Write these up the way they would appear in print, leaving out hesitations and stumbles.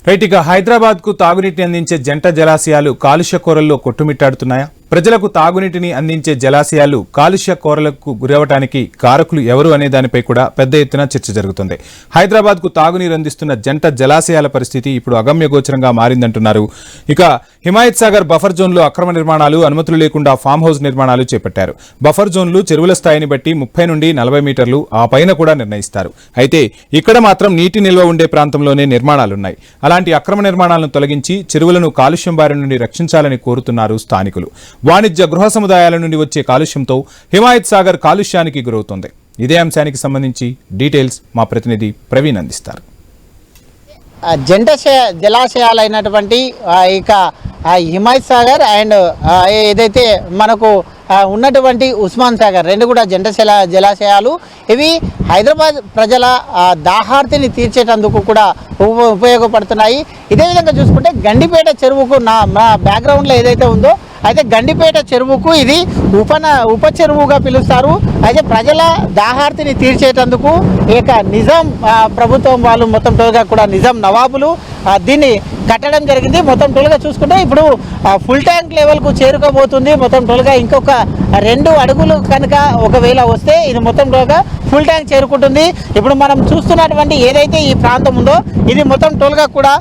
Right, ఇక హైదరాబాద్ కు తాగునీటిని అందించే జంట జలాశయాలు కాలుష్య కోరల్లో కొట్టుమిట్టాడుతున్నాయా? ప్రజలకు తాగునీటిని అందించే జలాశయాలు కాలుష్య కోరలకు గురవడానికి కారకులు ఎవరు అనే దానిపై కూడా పెద్ద ఎత్తున చర్చ జరుగుతుంది. హైదరాబాద్ కు తాగునీరు అందిస్తున్న జంట జలాశయాల పరిస్థితి ఇప్పుడు అగమ్యగోచరంగా మారిందంటున్నారు. ఇక హిమాయత్ సాగర్ బఫర్ జోన్లో అక్రమ నిర్మాణాలు, అనుమతులు లేకుండా ఫామ్ హౌస్ నిర్మాణాలు చేపట్టారు. బఫర్ జోన్లు చెరువుల స్థాయిని బట్టి 30 నుండి 40 మీటర్లు ఆ పైన కూడా నిర్ణయిస్తారు. అయితే ఇక్కడ మాత్రం నీటి నిల్వ ఉండే ప్రాంతంలోనే నిర్మాణాలున్నాయి. అలాంటి అక్రమ నిర్మాణాలను తొలగించి చెరువులను కాలుష్యం బారి నుండి రక్షించాలని కోరుతున్నారు స్థానికులు. వాణిజ్య గృహ సముదాయాల నుండి వచ్చే కాలుష్యంతో హిమాయత్ సాగర్ కాలుష్యానికి గురవుతోంది. ఇదే అంశానికి సంబంధించి డీటెయిల్స్ మా ప్రతినిధి ప్రవీణ్ అందిస్తారు. జంట జలాశయాలైనటువంటి ఇక హిమాయత్ సాగర్ అండ్ ఏదైతే మనకు ఉన్నటువంటి ఉస్మాన్ సాగర్ రెండు కూడా జంట జలాశయాలు ఇవి హైదరాబాద్ ప్రజల దాహార్తిని తీర్చేటందుకు కూడా ఉపయోగపడుతున్నాయి. ఇదే విధంగా చూసుకుంటే గండిపేట చెరువుకు నా బ్యాక్గ్రౌండ్లో ఏదైతే ఉందో అయితే గండిపేట చెరువుకు ఇది ఉప చెరువుగా పిలుస్తారు. అయితే ప్రజల దాహార్తిని తీర్చేటందుకు ఇక నిజాం ప్రభుత్వం వాళ్ళు మొత్తం టోల్గా కూడా నిజాం నవాబులు దీన్ని కట్టడం జరిగింది. మొత్తం టోల్గా చూసుకుంటే ఇప్పుడు ఫుల్ ట్యాంక్ లెవెల్కు చేరుకోబోతుంది. మొత్తం టోల్గా ఇంకొక 2 అడుగులు కనుక ఒకవేళ వస్తే ఇది మొత్తం టోల్గా ఫుల్ ట్యాంక్ చేరుకుంటుంది. ఇప్పుడు మనం చూస్తున్నటువంటి ఏదైతే ఈ ప్రాంతం ఉందో ఇది మొత్తం టోల్గా కూడా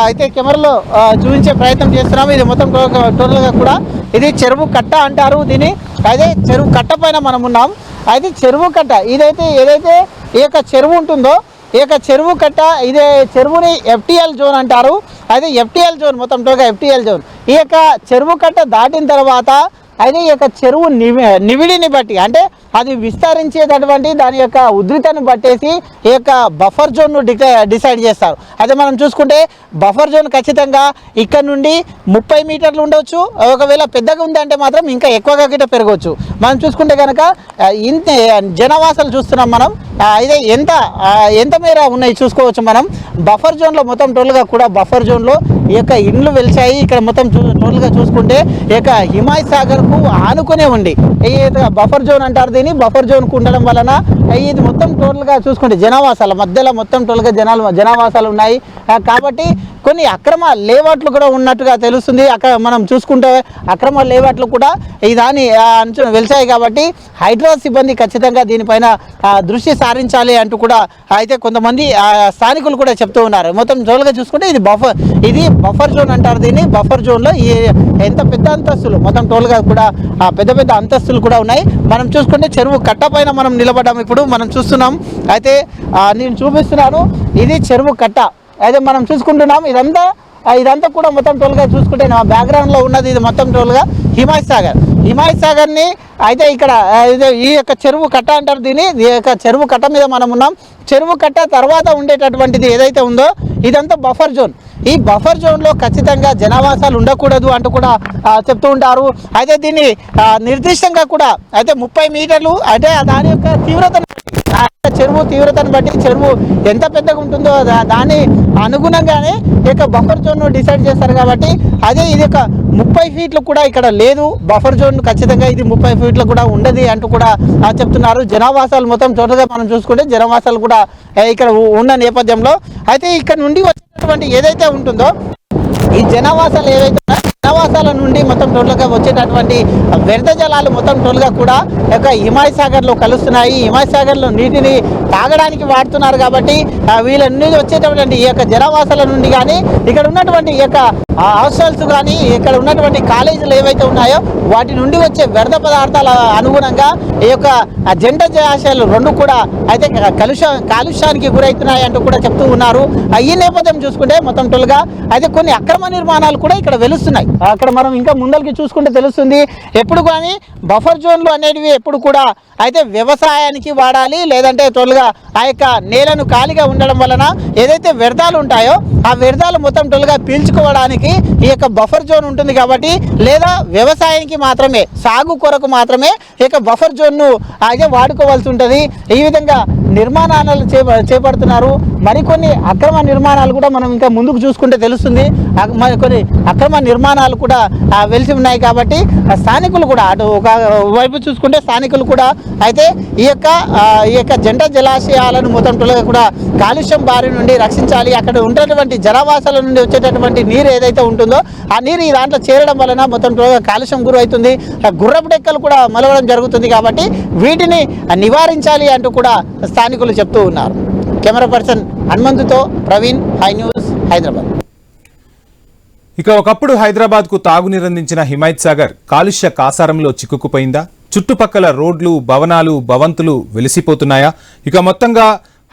అయితే కెమెరాలో చూపించే ప్రయత్నం చేస్తున్నాము. ఇది మొత్తం టోల్గా కూడా ఇది చెరువు కట్ట అంటారు దీన్ని. అయితే చెరువు కట్ట పైన మనం ఉన్నాం. అయితే చెరువు కట్ట ఏదైతే ఈ యొక్క చెరువు ఉంటుందో ఈ యొక్క చెరువు కట్ట ఇదే చెరువుని FTL జోన్ అంటారు. అయితే FTL జోన్ మొత్తం టోల్గా FTL జోన్. ఈ యొక్క చెరువు కట్ట దాటిన తర్వాత అయితే ఈ యొక్క చెరువు నివిడిని బట్టి అంటే అది విస్తరించేటటువంటి దాని యొక్క ఉధృతిని బట్టేసి ఈ యొక్క బఫర్ జోన్ను డిసైడ్ చేస్తారు. అయితే మనం చూసుకుంటే బఫర్ జోన్ ఖచ్చితంగా ఇక్కడ నుండి 30 మీటర్లు ఉండవచ్చు. ఒకవేళ పెద్దగా ఉందంటే మాత్రం ఇంకా ఎక్కువగా గిట్ట పెరగవచ్చు. మనం చూసుకుంటే కనుక ఇంత జనవాసాలు చూస్తున్నాం మనం. అయితే ఎంత మేర ఉన్నాయి చూసుకోవచ్చు మనం. బఫర్ జోన్లో మొత్తం టోల్గా కూడా బఫర్ జోన్లో ఈ యొక్క ఇండ్లు వెలిచాయి. ఇక్కడ మొత్తం టోల్గా చూసుకుంటే ఈ యొక్క హిమాయత్ సాగర్కు ఆనుకునే ఉండి బఫర్ జోన్ అంటారు దీన్ని. బఫర్ జోన్కు ఉండడం వలన ఇది మొత్తం టోటల్గా చూసుకుంటే జనావాసాల మధ్యలో మొత్తం టోల్గా జనావాసాలు ఉన్నాయి. కాబట్టి కొన్ని అక్రమ లేఅవుట్లు కూడా ఉన్నట్టుగా తెలుస్తుంది. అక్కడ మనం చూసుకుంటే అక్రమ లేఅవుట్లు కూడా దాని అంచున వెలిచాయి. కాబట్టి హైడ్రా సిబ్బంది ఖచ్చితంగా దీనిపైన దృష్టి సారించాలి అంటూ కూడా అయితే కొంతమంది స్థానికులు కూడా చెప్తూ ఉన్నారు. మొత్తం టోల్గా చూసుకుంటే ఇది బఫర్ జోన్ అంటారు దీన్ని. బఫర్ జోన్లో ఎంత పెద్ద అంతస్తులు మొత్తం టోల్గా కూడా పెద్ద అంతస్తులు కూడా ఉన్నాయి. మనం చూసుకుంటే చెరువు కట్ట పైన మనం నిలబడ్డాము. ఇప్పుడు మనం చూస్తున్నాం. అయితే నేను చూపిస్తున్నాను ఇది చెరువు కట్ట. అయితే మనం చూసుకుంటున్నాం ఇదంతా కూడా మొత్తం టోల్గా చూసుకుంటే నా బ్యాక్గ్రౌండ్లో ఉన్నది ఇది మొత్తం టోల్గా హిమాయత్ సాగర్ని అయితే ఇక్కడ ఈ యొక్క చెరువు కట్ట అంటారు దీన్ని. ఈ యొక్క చెరువు కట్ట మీద మనం ఉన్నాం. చెరువు కట్ట తర్వాత ఉండేటటువంటిది ఏదైతే ఉందో ఇదంతా బఫర్ జోన్. ఈ బఫర్ జోన్లో ఖచ్చితంగా జనావాసాలు ఉండకూడదు అంటూ కూడా చెప్తూ ఉంటారు. అయితే దీన్ని నిర్దిష్టంగా కూడా అయితే 30 మీటర్లు అంటే దాని యొక్క చెరువు తీవ్రతను బట్టి చెరువు ఎంత పెద్దగా ఉంటుందో దాని అనుగుణంగానే ఈ యొక్క బఫర్ జోన్ను డిసైడ్ చేస్తారు. కాబట్టి అదే ఇది ఒక 30 ఫీట్లు కూడా ఇక్కడ లేదు. బఫర్ జోన్ ఖచ్చితంగా ఇది 30 ఫీట్లు కూడా ఉండదు అంటూ కూడా చెప్తున్నారు. జనావాసాలు మొత్తం టోటల్గా మనం చూసుకుంటే జనావాసాలు కూడా ఇక్కడ ఉన్న నేపథ్యంలో అయితే ఇక్కడ నుండి వచ్చేటటువంటి ఏదైతే ఉంటుందో ఈ జనావాసాలు ఏవైతే జనావాసాల నుండి మొత్తం టోటల్గా వచ్చేటటువంటి వ్యర్థ జలాలు మొత్తం టోటల్గా కూడా యొక్క హిమాయత్ సాగర్లో కలుస్తున్నాయి. హిమాయత్ సాగర్లో నీటిని తాగడానికి వాడుతున్నారు. కాబట్టి వీళ్ళ నుండి వచ్చేటటువంటి ఈ యొక్క జనావాసాల నుండి కానీ ఇక్కడ ఉన్నటువంటి ఈ యొక్క హాస్టల్స్ కానీ ఇక్కడ ఉన్నటువంటి కాలేజీలు ఏవైతే ఉన్నాయో వాటి నుండి వచ్చే వ్యర్థ పదార్థాల అనుగుణంగా ఈ యొక్క జంట జలాశయాలు రెండు కూడా అయితే కాలుష్యానికి గురవుతున్నాయి అంటూ కూడా చెప్తూ ఉన్నారు. ఈ నేపథ్యం చూసుకుంటే మొత్తం టోల్గా అయితే కొన్ని అక్రమ నిర్మాణాలు కూడా ఇక్కడ వెలుస్తున్నాయి. అక్కడ మనం ఇంకా ముందరికి చూసుకుంటే తెలుస్తుంది. ఎప్పుడు కానీ బఫర్ జోన్లు అనేటివి ఎప్పుడు కూడా అయితే వ్యవసాయానికి వాడాలి, లేదంటే టోల్గా ఆ యొక్క నేలను ఖాళీగా ఉండడం వలన ఏదైతే వ్యర్థాలు ఉంటాయో ఆ వ్యర్థాలు మొత్తం టోల్గా పీల్చుకోవడానికి ఈ యొక్క బఫర్ జోన్ ఉంటుంది. కాబట్టి లేదా వ్యవసాయానికి మాత్రమే సాగు కొరకు మాత్రమే ఈ యొక్క బఫర్ జోన్ను అయితే వాడుకోవాల్సి ఉంటుంది. ఈ విధంగా నిర్మాణాలు చేపడుతున్నారు. మరికొన్ని అక్రమ నిర్మాణాలు కూడా మనం ఇంకా ముందుకు చూసుకుంటే తెలుస్తుంది. కొన్ని అక్రమ నిర్మాణాలు కూడా వెలిసి ఉన్నాయి. కాబట్టి స్థానికులు కూడా అటు ఒక వైపు చూసుకుంటే స్థానికులు కూడా అయితే ఈ యొక్క జంట జలాశయాలను మొత్తం టోల్గా కూడా కాలుష్యం బారి నుండి రక్షించాలి. అక్కడ ఉన్నటువంటి జనావాసాల నుండి వచ్చేటటువంటి నీరు ఏదైతే ఉంటుందో ఆ నీరు ఈ దాంట్లో చేరడం వలన మొత్తం టోల్గా కాలుష్యం గురవుతుంది. గుర్రపు డెక్కలు కూడా మలవడం జరుగుతుంది. కాబట్టి వీటిని నివారించాలి అంటూ కూడా స్థానికులు చెప్తూ ఉన్నారు. కెమెరా పర్సన్ హనుమంతుతో ప్రవీణ్, హై న్యూస్, హైదరాబాద్. ఇక ఒకప్పుడు హైదరాబాద్కు తాగునీరందించిన హిమాయత్ సాగర్ కాలుష్య కాసారంలో చిక్కుకుపోయిందా? చుట్టుపక్కల రోడ్లు, భవనాలు, భవంతులు వెలిసిపోతున్నాయా? ఇక మొత్తంగా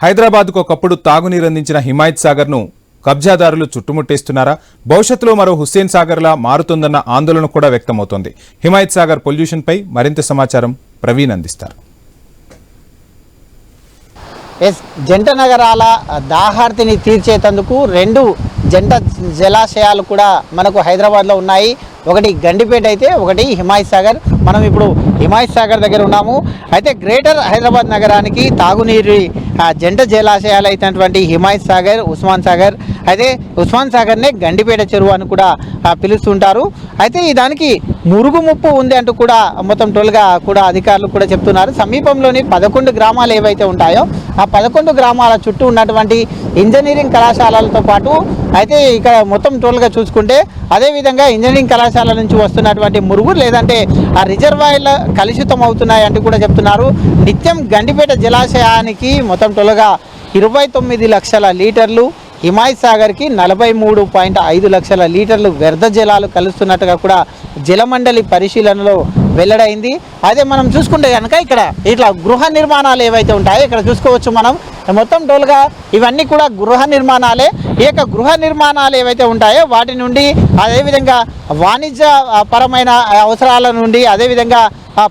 హైదరాబాద్కు ఒకప్పుడు తాగునీరందించిన హిమాయత్ సాగర్ను కబ్జాదారులు చుట్టుముట్టేస్తున్నారా? భవిష్యత్తులో మరో హుస్సేన్ సాగర్లా మారుతుందన్న ఆందోళన కూడా వ్యక్తమవుతోంది. హిమాయత్ సాగర్ పొల్యూషన్పై మరింత సమాచారం ప్రవీణ్ అందిస్తారు. జంట నగరాల దాహార్తిని తీర్చేందుకు 2 జంట జలాశయాలు కూడా మనకు హైదరాబాద్లో ఉన్నాయి. ఒకటి గండిపేట అయితే ఒకటి హిమాయత్ సాగర్. మనం ఇప్పుడు హిమాయత్ సాగర్ దగ్గర ఉన్నాము. అయితే గ్రేటర్ హైదరాబాద్ నగరానికి తాగునీరు జంట జలాశయాలు అయినటువంటి హిమాయత్ సాగర్, ఉస్మాన్ సాగర్, అయితే ఉస్మాన్ సాగర్నే గండిపేట చెరువు అని కూడా పిలుస్తుంటారు. అయితే ఈ దానికి మురుగు ముప్పు ఉంది అంటూ కూడా మొత్తం టోల్గా కూడా అధికారులు కూడా చెప్తున్నారు. సమీపంలోని 11 గ్రామాలు ఏవైతే ఉంటాయో ఆ 11 గ్రామాల చుట్టూ ఉన్నటువంటి ఇంజనీరింగ్ కళాశాలలతో పాటు అయితే ఇక్కడ మొత్తం టోల్గా చూసుకుంటే అదేవిధంగా ఇంజనీరింగ్ కళాశాల నుంచి వస్తున్నటువంటి మురుగు లేదంటే ఆ రిజర్వాయర్ల కలుషితం అవుతున్నాయి అంటూ కూడా చెప్తున్నారు. నిత్యం గండిపేట జలాశయానికి మొత్తం టోల్గా 29 లక్షల లీటర్లు, హిమాయత్ సాగర్కి 43.5 లక్షల లీటర్లు వ్యర్థ జలాలు కలుస్తున్నట్టుగా కూడా జలమండలి పరిశీలనలో వెల్లడైంది. అదే మనం చూసుకుంటే కనుక ఇక్కడ ఇట్లా గృహ నిర్మాణాలు ఏవైతే ఉంటాయో ఇక్కడ చూసుకోవచ్చు మనం మొత్తం టోల్గా ఇవన్నీ కూడా గృహ నిర్మాణాలే. ఈ యొక్క గృహ నిర్మాణాలు ఏవైతే ఉంటాయో వాటి నుండి అదేవిధంగా వాణిజ్య పరమైన అవసరాల నుండి అదేవిధంగా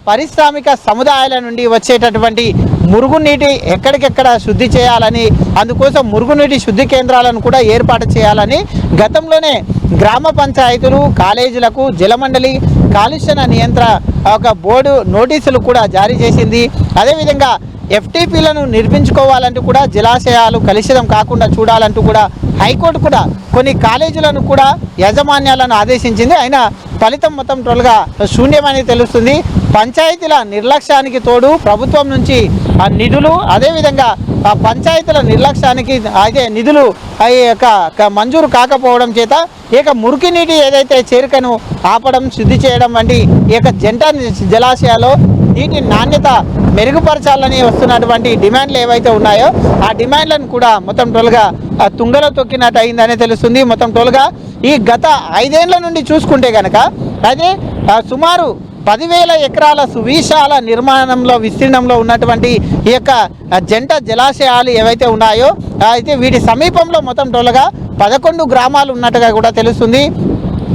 పారిశ్రామిక సముదాయాల నుండి వచ్చేటటువంటి మురుగునీటి ఎక్కడికెక్కడ శుద్ధి చేయాలని, అందుకోసం మురుగునీటి శుద్ధి కేంద్రాలను కూడా ఏర్పాటు చేయాలని గతంలోనే గ్రామ పంచాయతీలు, కాలేజీలకు జలమండలి కాలుష్య నియంత్రణ ఒక బోర్డు నోటీసులు కూడా జారీ చేసింది. అదేవిధంగా ఎఫ్టీపీలను నిర్మించుకోవాలంటూ కూడా జలాశయాలు కలుషితం కాకుండా చూడాలంటూ కూడా హైకోర్టు కూడా కొన్ని కాలేజీలను కూడా యాజమాన్యాలను ఆదేశించింది. అయినా ఫలితం మొత్తం టోల్గా శూన్యమని తెలుస్తుంది. పంచాయతీల నిర్లక్ష్యానికి తోడు ప్రభుత్వం నుంచి ఆ నిధులు అదేవిధంగా ఆ పంచాయతీల నిర్లక్ష్యానికి అయితే నిధులు మంజూరు కాకపోవడం చేత ఈ యొక్క మురికి నీటి ఏదైతే చేరికను ఆపడం, శుద్ధి చేయడం వంటి ఈ యొక్క జంట జలాశయాల్లో నీటి నాణ్యత మెరుగుపరచాలని వస్తున్నటువంటి డిమాండ్లు ఏవైతే ఉన్నాయో ఆ డిమాండ్లను కూడా మొత్తం టోల్గా తుంగలో తొక్కినట్టు అయిందనే తెలుస్తుంది. మొత్తం టోల్గా ఈ గత 5 ఏళ్ల నుండి చూసుకుంటే కనుక అదే సుమారు 10,000 ఎకరాల సువిశాల నిర్మాణంలో విస్తీర్ణంలో ఉన్నటువంటి ఈ యొక్క జంట జలాశయాలు ఏవైతే ఉన్నాయో అయితే వీటి సమీపంలో మొత్తం టోల్గా 11 గ్రామాలు ఉన్నట్టుగా కూడా తెలుస్తుంది.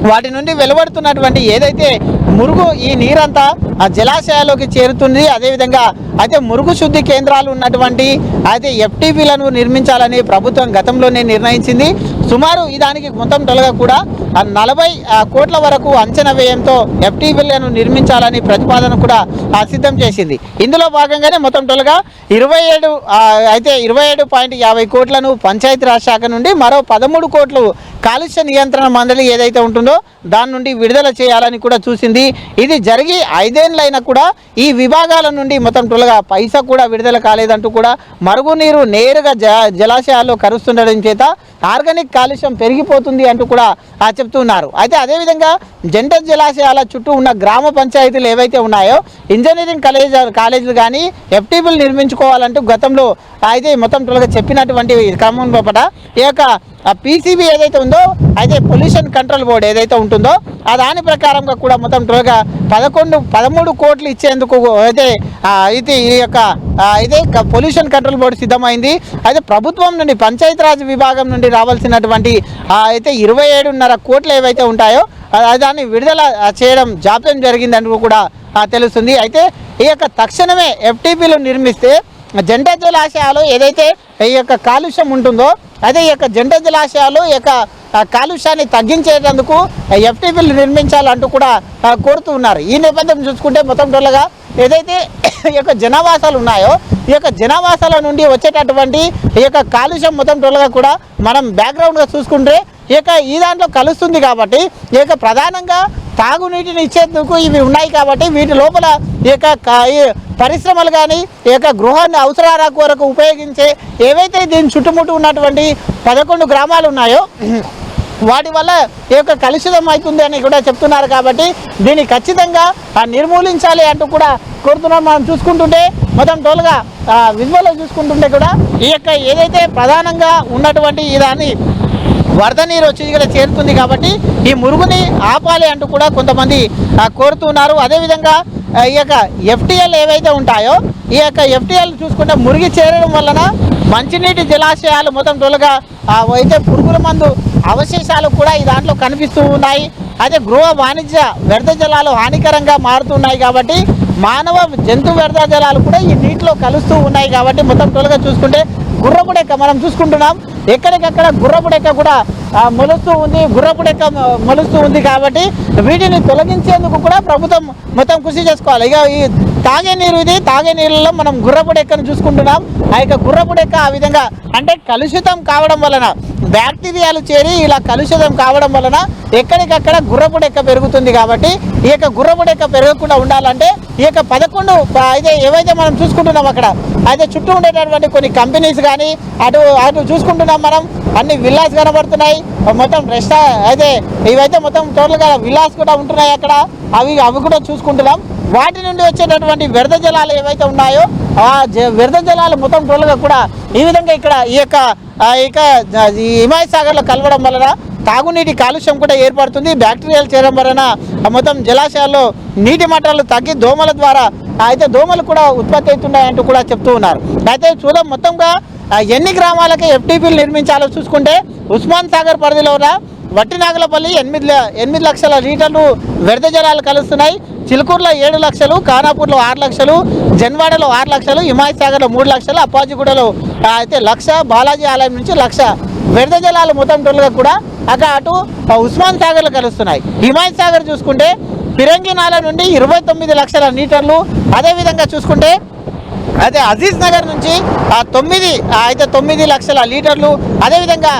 వాటి నుండి వెలువడుతున్నటువంటి ఏదైతే మురుగు ఈ నీరంతా ఆ జలాశయాల్లోకి చేరుతుంది. అదేవిధంగా అయితే మురుగు శుద్ధి కేంద్రాలు ఉన్నటువంటి అయితే ఎఫ్టీపీలను నిర్మించాలని ప్రభుత్వం గతంలోనే నిర్ణయించింది. సుమారు ఈ దానికి మొత్తం టోల్గా కూడా 40 కోట్ల వరకు అంచనా వ్యయంతో ఎఫ్టీపీలను నిర్మించాలని ప్రతిపాదన కూడా సిద్ధం చేసింది. ఇందులో భాగంగానే మొత్తం టోల్గా 27.50 కోట్లను పంచాయతీరాజ్ శాఖ నుండి మరో 13 కోట్లు కాలుష్య నియంత్రణ మండలి ఏదైతే ఉంటుందో దాని నుండి విడుదల చేయాలని కూడా చూసింది. ఇది జరిగి 5 ఏళ్ళైనా కూడా ఈ విభాగాల నుండి మొత్తం టోల్గా పైసా కూడా విడుదల కాలేదంటూ కూడా మరుగునీరు నేరుగా జలాశయాల్లో కరుస్తుండడం చేత ఆర్గానిక్ కాలుష్యం పెరిగిపోతుంది అంటూ కూడా చెప్తున్నారు. అయితే అదేవిధంగా జంట జలాశయాల చుట్టూ ఉన్న గ్రామ పంచాయతీలు ఏవైతే ఉన్నాయో ఇంజనీరింగ్ కాలేజీలు కానీ ఎఫ్టీపీలు నిర్మించుకోవాలంటూ గతంలో అయితే మొత్తం టోల్గా చెప్పినటువంటి క్రమం లోపల ఈ యొక్క పీసీబీ ఏదైతే ఉందో అయితే పొల్యూషన్ కంట్రోల్ బోర్డు ఏదైతే ఉంటుందో ఆ దాని ప్రకారంగా కూడా మొత్తం టోల్గా 13 కోట్లు ఇచ్చేందుకు అయితే ఈ యొక్క అయితే పొల్యూషన్ కంట్రోల్ బోర్డు సిద్ధమైంది. అయితే ప్రభుత్వం నుండి పంచాయతీరాజ్ విభాగం నుండి రావాల్సినటువంటి అయితే 27.5 కోట్లు ఏవైతే ఉంటాయో దాన్ని విడుదల చేయడం జాప్యం జరిగిందంటూ కూడా తెలుస్తుంది. అయితే ఈ యొక్క తక్షణమే ఎఫ్టీపీలు నిర్మిస్తే జంట జలాశయాలు ఏదైతే ఈ యొక్క కాలుష్యం ఉంటుందో అదే ఈ యొక్క జంట జలాశయాలు ఈ యొక్క కాలుష్యాన్ని తగ్గించేందుకు ఎఫ్టీపీలు నిర్మించాలంటూ కూడా కోరుతూ ఉన్నారు. ఈ నేపథ్యం చూసుకుంటే మొత్తం టోల్గా ఏదైతే ఈ యొక్క జనావాసాలు ఉన్నాయో ఈ యొక్క జనావాసాల నుండి వచ్చేటటువంటి ఈ యొక్క కాలుష్యం మొత్తం టోల్గా కూడా మనం బ్యాక్గ్రౌండ్గా చూసుకుంటే ఈ దాంట్లో కలుస్తుంది. కాబట్టి ఈ యొక్క ప్రధానంగా తాగునీటిని ఇచ్చేందుకు ఇవి ఉన్నాయి కాబట్టి వీటి లోపల ఈ ఈ పరిశ్రమలు కానీ ఈ గృహాన్ని అవసరాల కొరకు ఉపయోగించే ఏవైతే దీని చుట్టుముట్టు ఉన్నటువంటి 11 గ్రామాలు ఉన్నాయో వాటి వల్ల ఈ కలుషితం అవుతుంది అని కూడా చెప్తున్నారు కాబట్టి దీన్ని ఖచ్చితంగా నిర్మూలించాలి అంటూ కూడా కోరుతున్నాం. మనం చూసుకుంటుంటే మొత్తం టోల్గా విజువల్లో చూసుకుంటుంటే కూడా ఈ ఏదైతే ప్రధానంగా ఉన్నటువంటి దాన్ని వరద నీరు వచ్చి ఇక్కడ చేరుతుంది కాబట్టి ఈ మురుగుని ఆపాలి అంటూ కూడా కొంతమంది కోరుతున్నారు. అదేవిధంగా ఈ FTL ఏవైతే ఉంటాయో ఈ FTL చూసుకుంటే మురిగి చేరడం వలన మంచినీటి జలాశయాలు మొత్తం టోల్గా అయితే పురుగుల మందు అవశేషాలు కూడా ఈ దాంట్లో కనిపిస్తూ ఉన్నాయి. అదే గృహ వాణిజ్య వ్యర్థ జలాలు హానికరంగా మారుతున్నాయి కాబట్టి మానవ జంతు వ్యర్థ జలాలు కూడా ఈ నీటిలో కలుస్తూ ఉన్నాయి కాబట్టి మొత్తం టోల్గా చూసుకుంటే గుర్రపుడెక్క మనం చూసుకుంటున్నాం. ఎక్కడికక్కడ గుర్రపుడెక్క కూడా గుర్రపుడెక్క మొలుస్తూ ఉంది కాబట్టి వీటిని తొలగించేందుకు కూడా ప్రభుత్వం మొత్తం కృషి చేసుకోవాలి. ఇక ఈ తాగే నీళ్ళలో మనం గుర్రపుడెక్కను చూసుకుంటున్నాం. ఆ గుర్రపుడెక్క ఆ విధంగా అంటే కలుషితం కావడం వలన బ్యాక్టీరియాలు చేరి ఇలా కలుషితం కావడం వలన ఎక్కడికక్కడ గుర్రపుడెక్క పెరుగుతుంది కాబట్టి ఈ గుర్రపుడెక్క పెరగకుండా ఉండాలంటే ఈ 11 అయితే ఏవైతే మనం చూసుకుంటున్నాం అక్కడ అయితే చుట్టూ ఉండేటటువంటి కొన్ని కంపెనీస్ కానీ అటు చూసుకుంటున్నాం మనం అన్ని విల్లాస్ కనబడుతున్నాయి. మొత్తం అయితే ఇవైతే మొత్తం టోటల్గా విల్లాస్ కూడా ఉంటున్నాయి అక్కడ అవి కూడా చూసుకుంటున్నాం. వాటి నుండి వచ్చేటటువంటి వ్యర్థ జలాలు ఏవైతే ఉన్నాయో ఆ వ్యర్థ జలాలు మొత్తం టోటల్గా కూడా ఈ విధంగా ఇక్కడ ఈ హిమాయత్ సాగర్లో కలవడం వలన తాగునీటి కాలుష్యం కూడా ఏర్పడుతుంది. బ్యాక్టీరియాలు చేరడం వలన మొత్తం జలాశయాల్లో నీటి మట్టాలు తగ్గి దోమల ద్వారా అయితే దోమలు కూడా ఉత్పత్తి అవుతున్నాయంటూ కూడా చెప్తూ ఉన్నారు. అయితే చూద్దాం మొత్తంగా ఎన్ని గ్రామాలకి FTPలు నిర్మించాలో చూసుకుంటే ఉస్మాన్ సాగర్ పరిధిలో వట్టినాగులపల్లి 8 లక్షల లీటర్లు వ్యర్థ జలాలు కలుస్తున్నాయి. చిలుకూరులో 7 లక్షలు, ఖానాపూర్లో 6 లక్షలు, జన్వాడలో 6 లక్షలు, హిమాయత్ సాగర్లో 3 లక్షలు, అప్పాజిగూడలో అయితే 1,00,000, బాలాజీ ఆలయం నుంచి 1,00,000 వ్యర్థ జలాలు మొత్తం టోల్గా కూడా అటు ఉస్మాన్ సాగర్లో కలుస్తున్నాయి. హిమాయత్ సాగర్ చూసుకుంటే పిరంగినాల నుండి 29 లక్షల లీటర్లు, అదేవిధంగా చూసుకుంటే అయితే అజీజ్ నగర్ నుంచి 9 లక్షల లీటర్లు, అదేవిధంగా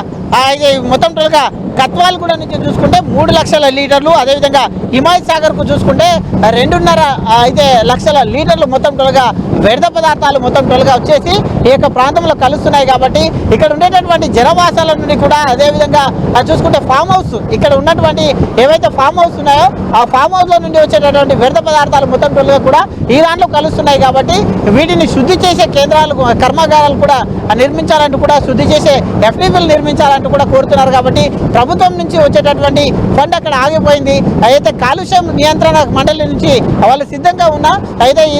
మొత్తం టోల్గా కత్వాల్గూడ నుంచి చూసుకుంటే 3 లక్షల లీటర్లు, అదేవిధంగా హిమాయత్ సాగర్కు చూసుకుంటే 2.5 లక్షల లీటర్లు మొత్తం టోల్గా వ్యర్థ పదార్థాలు మొత్తం టోల్గా వచ్చేసి ఈ ప్రాంతంలో కలుస్తున్నాయి. కాబట్టి ఇక్కడ ఉండేటటువంటి జనవాసాల నుండి కూడా అదేవిధంగా చూసుకుంటే ఫామ్ హౌస్ ఇక్కడ ఉన్నటువంటి ఏవైతే ఫామ్ హౌస్ ఉన్నాయో ఆ ఫామ్ హౌస్లో నుండి వచ్చేటటువంటి వ్యర్థ పదార్థాలు మొత్తం టోల్గా కూడా ఈ దాంట్లో కలుస్తున్నాయి. కాబట్టి వీటిని శుద్ధి చేసే కేంద్రాలు కర్మాగారాలు కూడా నిర్మించాలంటూ కూడా శుద్ధి చేసే FTPలు నిర్మించాలంటూ కూడా కోరుతున్నారు. కాబట్టి ప్రభుత్వం నుంచి వచ్చేటటువంటి ఫండ్ అక్కడ ఆగిపోయింది. అయితే కాలుష్యం నియంత్రణ మండలి నుంచి వాళ్ళు సిద్ధంగా ఉన్నా అయితే ఈ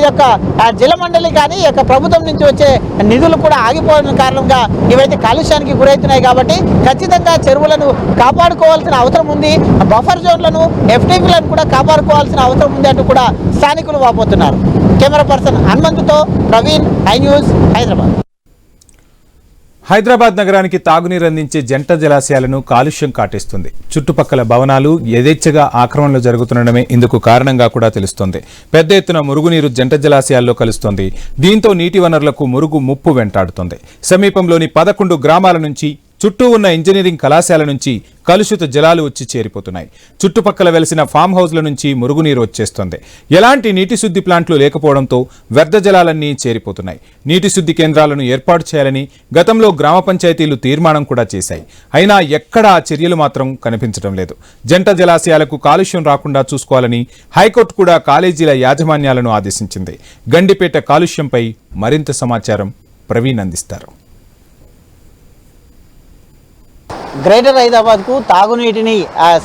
జల మండలి కానీ ఈ ప్రభుత్వం నుంచి వచ్చే నిధులు కూడా ఆగిపోయిన కారణంగా ఇవైతే కాలుష్యానికి గురవుతున్నాయి. కాబట్టి ఖచ్చితంగా చెరువులను కాపాడుకోవాల్సిన అవసరం ఉంది. బఫర్ జోన్లను FTPలను కూడా కాపాడుకోవాల్సిన అవసరం ఉంది అంటూ కూడా స్థానికులు వాపోతున్నారు. కెమెరా పర్సన్ హనుమంతుతో ప్రవీణ్, ఐ న్యూస్, హైదరాబాద్. హైదరాబాద్ నగరానికి తాగునీరు అందించే జంట జలాశయాలను కాలుష్యం కాటేస్తుంది. చుట్టుపక్కల భవనాలు యథేచ్ఛగా ఆక్రమణలు జరుగుతుండడమే ఇందుకు కారణంగా కూడా తెలుస్తోంది. పెద్ద ఎత్తున మురుగునీరు జంట జలాశయాల్లో కలుస్తోంది. దీంతో నీటి వనరులకు మురుగు ముప్పు వెంటాడుతోంది. సమీపంలోని 11 గ్రామాల నుంచి చుట్టూ ఉన్న ఇంజనీరింగ్ కళాశాల నుంచి కలుషిత జలాలు వచ్చి చేరిపోతున్నాయి. చుట్టుపక్కల వెలిసిన ఫామ్ హౌస్ల నుంచి మురుగునీరు వచ్చేస్తోంది. ఎలాంటి నీటి శుద్ధి ప్లాంట్లు లేకపోవడంతో వ్యర్థ జలాలన్నీ చేరిపోతున్నాయి. నీటి శుద్ధి కేంద్రాలను ఏర్పాటు చేయాలని గతంలో గ్రామ పంచాయతీలు తీర్మానం కూడా చేశాయి. అయినా ఎక్కడా ఆ చర్యలు మాత్రం కనిపించడం లేదు. జంట జలాశయాలకు కాలుష్యం రాకుండా చూసుకోవాలని హైకోర్టు కూడా కాలేజీల యాజమాన్యాలను ఆదేశించింది. గండిపేట కాలుష్యంపై మరింత సమాచారం ప్రవీణ్ అందిస్తారు. గ్రేటర్ హైదరాబాద్కు తాగునీటిని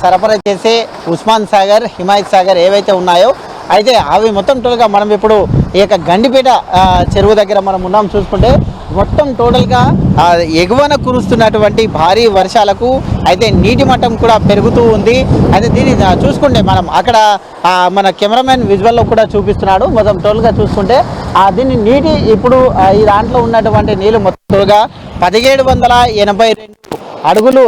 సరఫరా చేసే ఉస్మాన్ సాగర్, హిమాయత్ సాగర్ ఏవైతే ఉన్నాయో అయితే అవి మొత్తం టోటల్గా మనం ఇప్పుడు ఈ గండిపేట చెరువు దగ్గర మనం ఉన్నాం. చూసుకుంటే మొత్తం టోటల్గా ఎగువన కురుస్తున్నటువంటి భారీ వర్షాలకు అయితే నీటి మట్టం కూడా పెరుగుతూ ఉంది. అయితే దీన్ని చూసుకుంటే మనం అక్కడ మన కెమెరామెన్ విజువల్లో కూడా చూపిస్తున్నాడు. మొత్తం టోటల్గా చూసుకుంటే దీన్ని నీటి ఇప్పుడు ఈ దాంట్లో ఉన్నటువంటి నీళ్ళు మొత్తంగా 1782 అడుగులు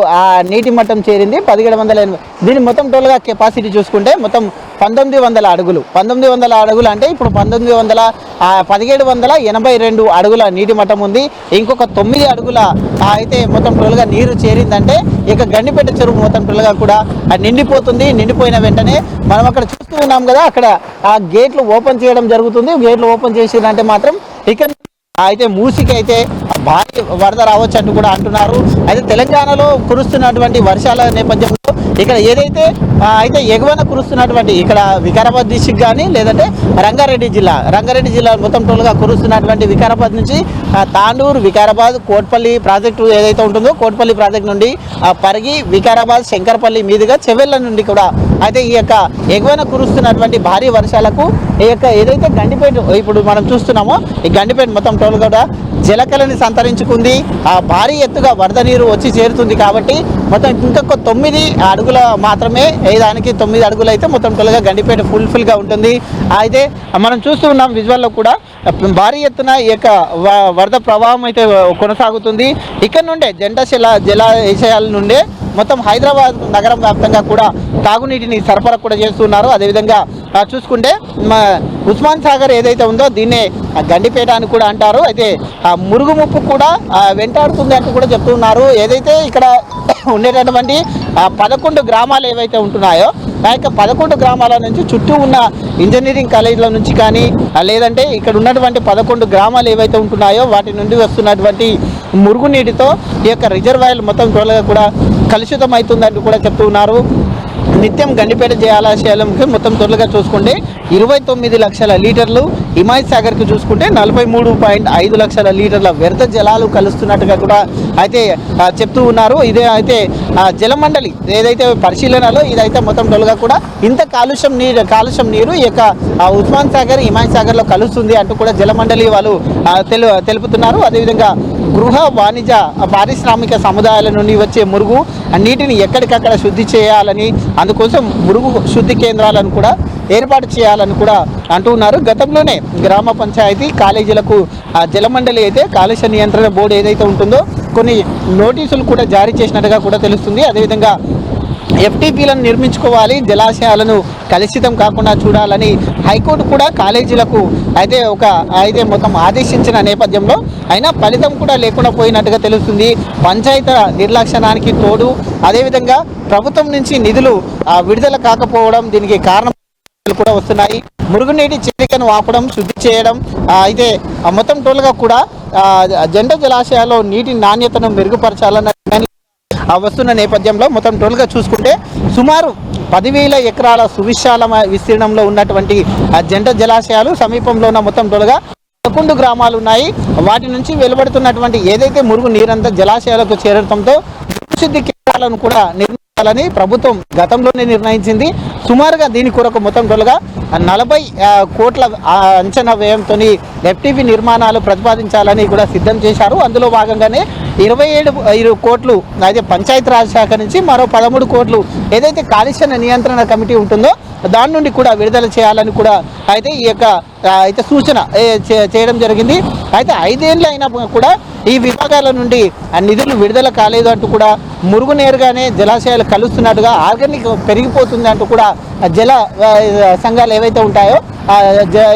నీటి మట్టం చేరింది. 1780. దీని మొత్తం టోటల్గా కెపాసిటీ చూసుకుంటే మొత్తం 1900 అడుగులు. 1900 అడుగులు అంటే ఇప్పుడు 1782 అడుగుల నీటి మట్టం ఉంది. ఇంకొక 9 అడుగుల అయితే మొత్తం టోటల్గా నీరు చేరిందంటే ఇక గండిపేట చెరువు మొత్తం టోటల్గా కూడా నిండిపోతుంది. నిండిపోయిన వెంటనే మనం అక్కడ చూస్తూ ఉన్నాం కదా, అక్కడ ఆ గేట్లు ఓపెన్ చేయడం జరుగుతుంది. గేట్లు ఓపెన్ చేసిందంటే మాత్రం ఇక్కడ అయితే మూసికి అయితే భారీ వరద రావచ్చు అంటూ కూడా అంటున్నారు. అయితే తెలంగాణలో కురుస్తున్నటువంటి వర్షాల నేపథ్యంలో ఇక్కడ ఏదైతే అయితే ఎగువన కురుస్తున్నటువంటి ఇక్కడ వికారాబాద్ డిస్టిక్ కానీ లేదంటే రంగారెడ్డి జిల్లా మొత్తం టోల్గా కురుస్తున్నటువంటి వికారాబాద్ నుంచి తాండూరు, వికారాబాద్, కోట్పల్లి ప్రాజెక్టు ఏదైతే ఉంటుందో కోట్పల్లి ప్రాజెక్టు నుండి పరిగి, వికారాబాద్, శంకరపల్లి మీదుగా చెవెళ్ళ నుండి కూడా అయితే ఈ యొక్క ఎగువన కురుస్తున్నటువంటి భారీ వర్షాలకు ఈ యొక్క ఏదైతే గండిపేట ఇప్పుడు మనం చూస్తున్నామో ఈ గండిపేట మొత్తం టోల్ కూడా జలకళని సంతరించుకుంది. ఆ భారీ ఎత్తుగా వరద నీరు వచ్చి చేరుతుంది కాబట్టి మొత్తం ఇంకొక 9 అడుగుల మాత్రమే, దానికి 9 అడుగులు అయితే మొత్తం టోల్గా గండిపేట ఫుల్గా ఉంటుంది. అయితే మనం చూస్తూ ఉన్నాం విజువల్లో కూడా భారీ ఎత్తున ఈ యొక్క వరద ప్రవాహం అయితే కొనసాగుతుంది. ఇక్కడ నుండే జలాశయాల నుండే మొత్తం హైదరాబాద్ నగరం వ్యాప్తంగా కూడా తాగునీటిని సరఫరా కూడా చేస్తున్నారు. అదేవిధంగా చూసుకుంటే ఉస్మాన్ సాగర్ ఏదైతే ఉందో దీన్నే గండిపేట అని కూడా అంటారు. అయితే ఆ మురుగు ముప్పు కూడా వెంటాడుతుంది అంటూ కూడా చెప్తున్నారు. ఏదైతే ఇక్కడ ఉండేటటువంటి 11 గ్రామాలు ఏవైతే ఉంటున్నాయో ఆ యొక్క 11 గ్రామాల నుంచి చుట్టూ ఉన్న ఇంజనీరింగ్ కాలేజీల నుంచి కానీ లేదంటే ఇక్కడ ఉన్నటువంటి 11 గ్రామాలు ఏవైతే ఉంటున్నాయో వాటి నుండి వస్తున్నటువంటి మురుగునీటితో ఈ యొక్క రిజర్వాయర్లు మొత్తం త్వరగా కూడా కలుషితం అవుతుందంటూ కూడా చెప్తున్నారు. నిత్యం గండిపేట జలాశయాలకి మొత్తం త్వరగా చూసుకుంటే 29 లక్షల లీటర్లు, హిమాయత్ సాగర్కి చూసుకుంటే 43.5 లక్షల లీటర్ల వ్యర్థ జలాలు కలుస్తున్నట్టుగా కూడా అయితే చెప్తూ ఉన్నారు. ఇదే అయితే జలమండలి ఏదైతే పరిశీలనలో ఇదైతే మొత్తం త్వరగా కూడా ఇంత కాలుష్యం నీరు ఈ యొక్క ఉస్మాన్ సాగర్, హిమాయత్ సాగర్లో కలుస్తుంది అంటూ కూడా జలమండలి వాళ్ళు తెలుపుతున్నారు. అదేవిధంగా గృహ, వాణిజ్య, పారిశ్రామిక సముదాయాల నుండి వచ్చే మురుగు నీటిని ఎక్కడికక్కడ శుద్ధి చేయాలని, అందుకోసం మురుగు శుద్ధి కేంద్రాలను కూడా ఏర్పాటు చేయాలని కూడా అంటున్నారు. గతంలోనే గ్రామ పంచాయతీ కాలేజీలకు జలమండలి అయితే కాలుష్య నియంత్రణ బోర్డు ఏదైతే ఉంటుందో కొన్ని నోటీసులు కూడా జారీ చేసినట్టుగా కూడా తెలుస్తుంది. అదేవిధంగా ఎఫ్టీపీలను నిర్మించుకోవాలి, జలాశయాలను కలుషితం కాకుండా చూడాలని హైకోర్టు కూడా కాలేజీలకు అయితే మొత్తం ఆదేశించిన నేపథ్యంలో అయినా ఫలితం కూడా లేకుండా పోయినట్టుగా తెలుస్తుంది. పంచాయతీ నిర్లక్ష్యానికి తోడు అదేవిధంగా ప్రభుత్వం నుంచి నిధులు విడుదల కాకపోవడం దీనికి కారణం కూడా వస్తున్నాయి. మురుగునీటి చేరికను ఆపడం, శుద్ధి చేయడం అయితే మొత్తం టోల్గా కూడా జంట జలాశయాల్లో నీటి నాణ్యతను మెరుగుపరచాలన్న వస్తున్న నేపథ్యంలో మొత్తం టోల్గా చూసుకుంటే సుమారు 10,000 ఎకరాల సువిశాల విస్తీర్ణంలో ఉన్నటువంటి జంట జలాశయాలు సమీపంలో ఉన్న మొత్తం టోల్గా 11 గ్రామాలు ఉన్నాయి. వాటి నుంచి వెలువడుతున్నటువంటి ఏదైతే మురుగు నీరంతా జలాశయాలకు చేరడంతో శుద్ధి కేంద్రాలను కూడా నిర్మించాలని ప్రభుత్వం గతంలోనే నిర్ణయించింది. సుమారుగా దీని కొరకు మొత్తం టోల్గా 40 కోట్ల అంచనా వ్యయంతో ఎఫ్టీపీ నిర్మాణాలు ప్రతిపాదించాలని కూడా సిద్ధం చేశారు. అందులో భాగంగానే 27 కోట్లు అయితే పంచాయతీరాజ్ శాఖ నుంచి మరో 13 కోట్లు ఏదైతే కాలుష్య నియంత్రణ కమిటీ ఉంటుందో దాని నుండి కూడా విడుదల చేయాలని కూడా అయితే ఈ యొక్క అయితే సూచన చేయడం జరిగింది. అయితే 5 ఏళ్ళు అయినా కూడా ఈ విభాగాల నుండి నిధులు విడుదల కాలేదు అంటూ కూడా మురుగునేరుగానే జలాశయాలు కలుస్తున్నట్టుగా ఆర్గానిక్ పెరిగిపోతుంది అంటూ కూడా జల సంఘాలు ఏవైతే ఉంటాయో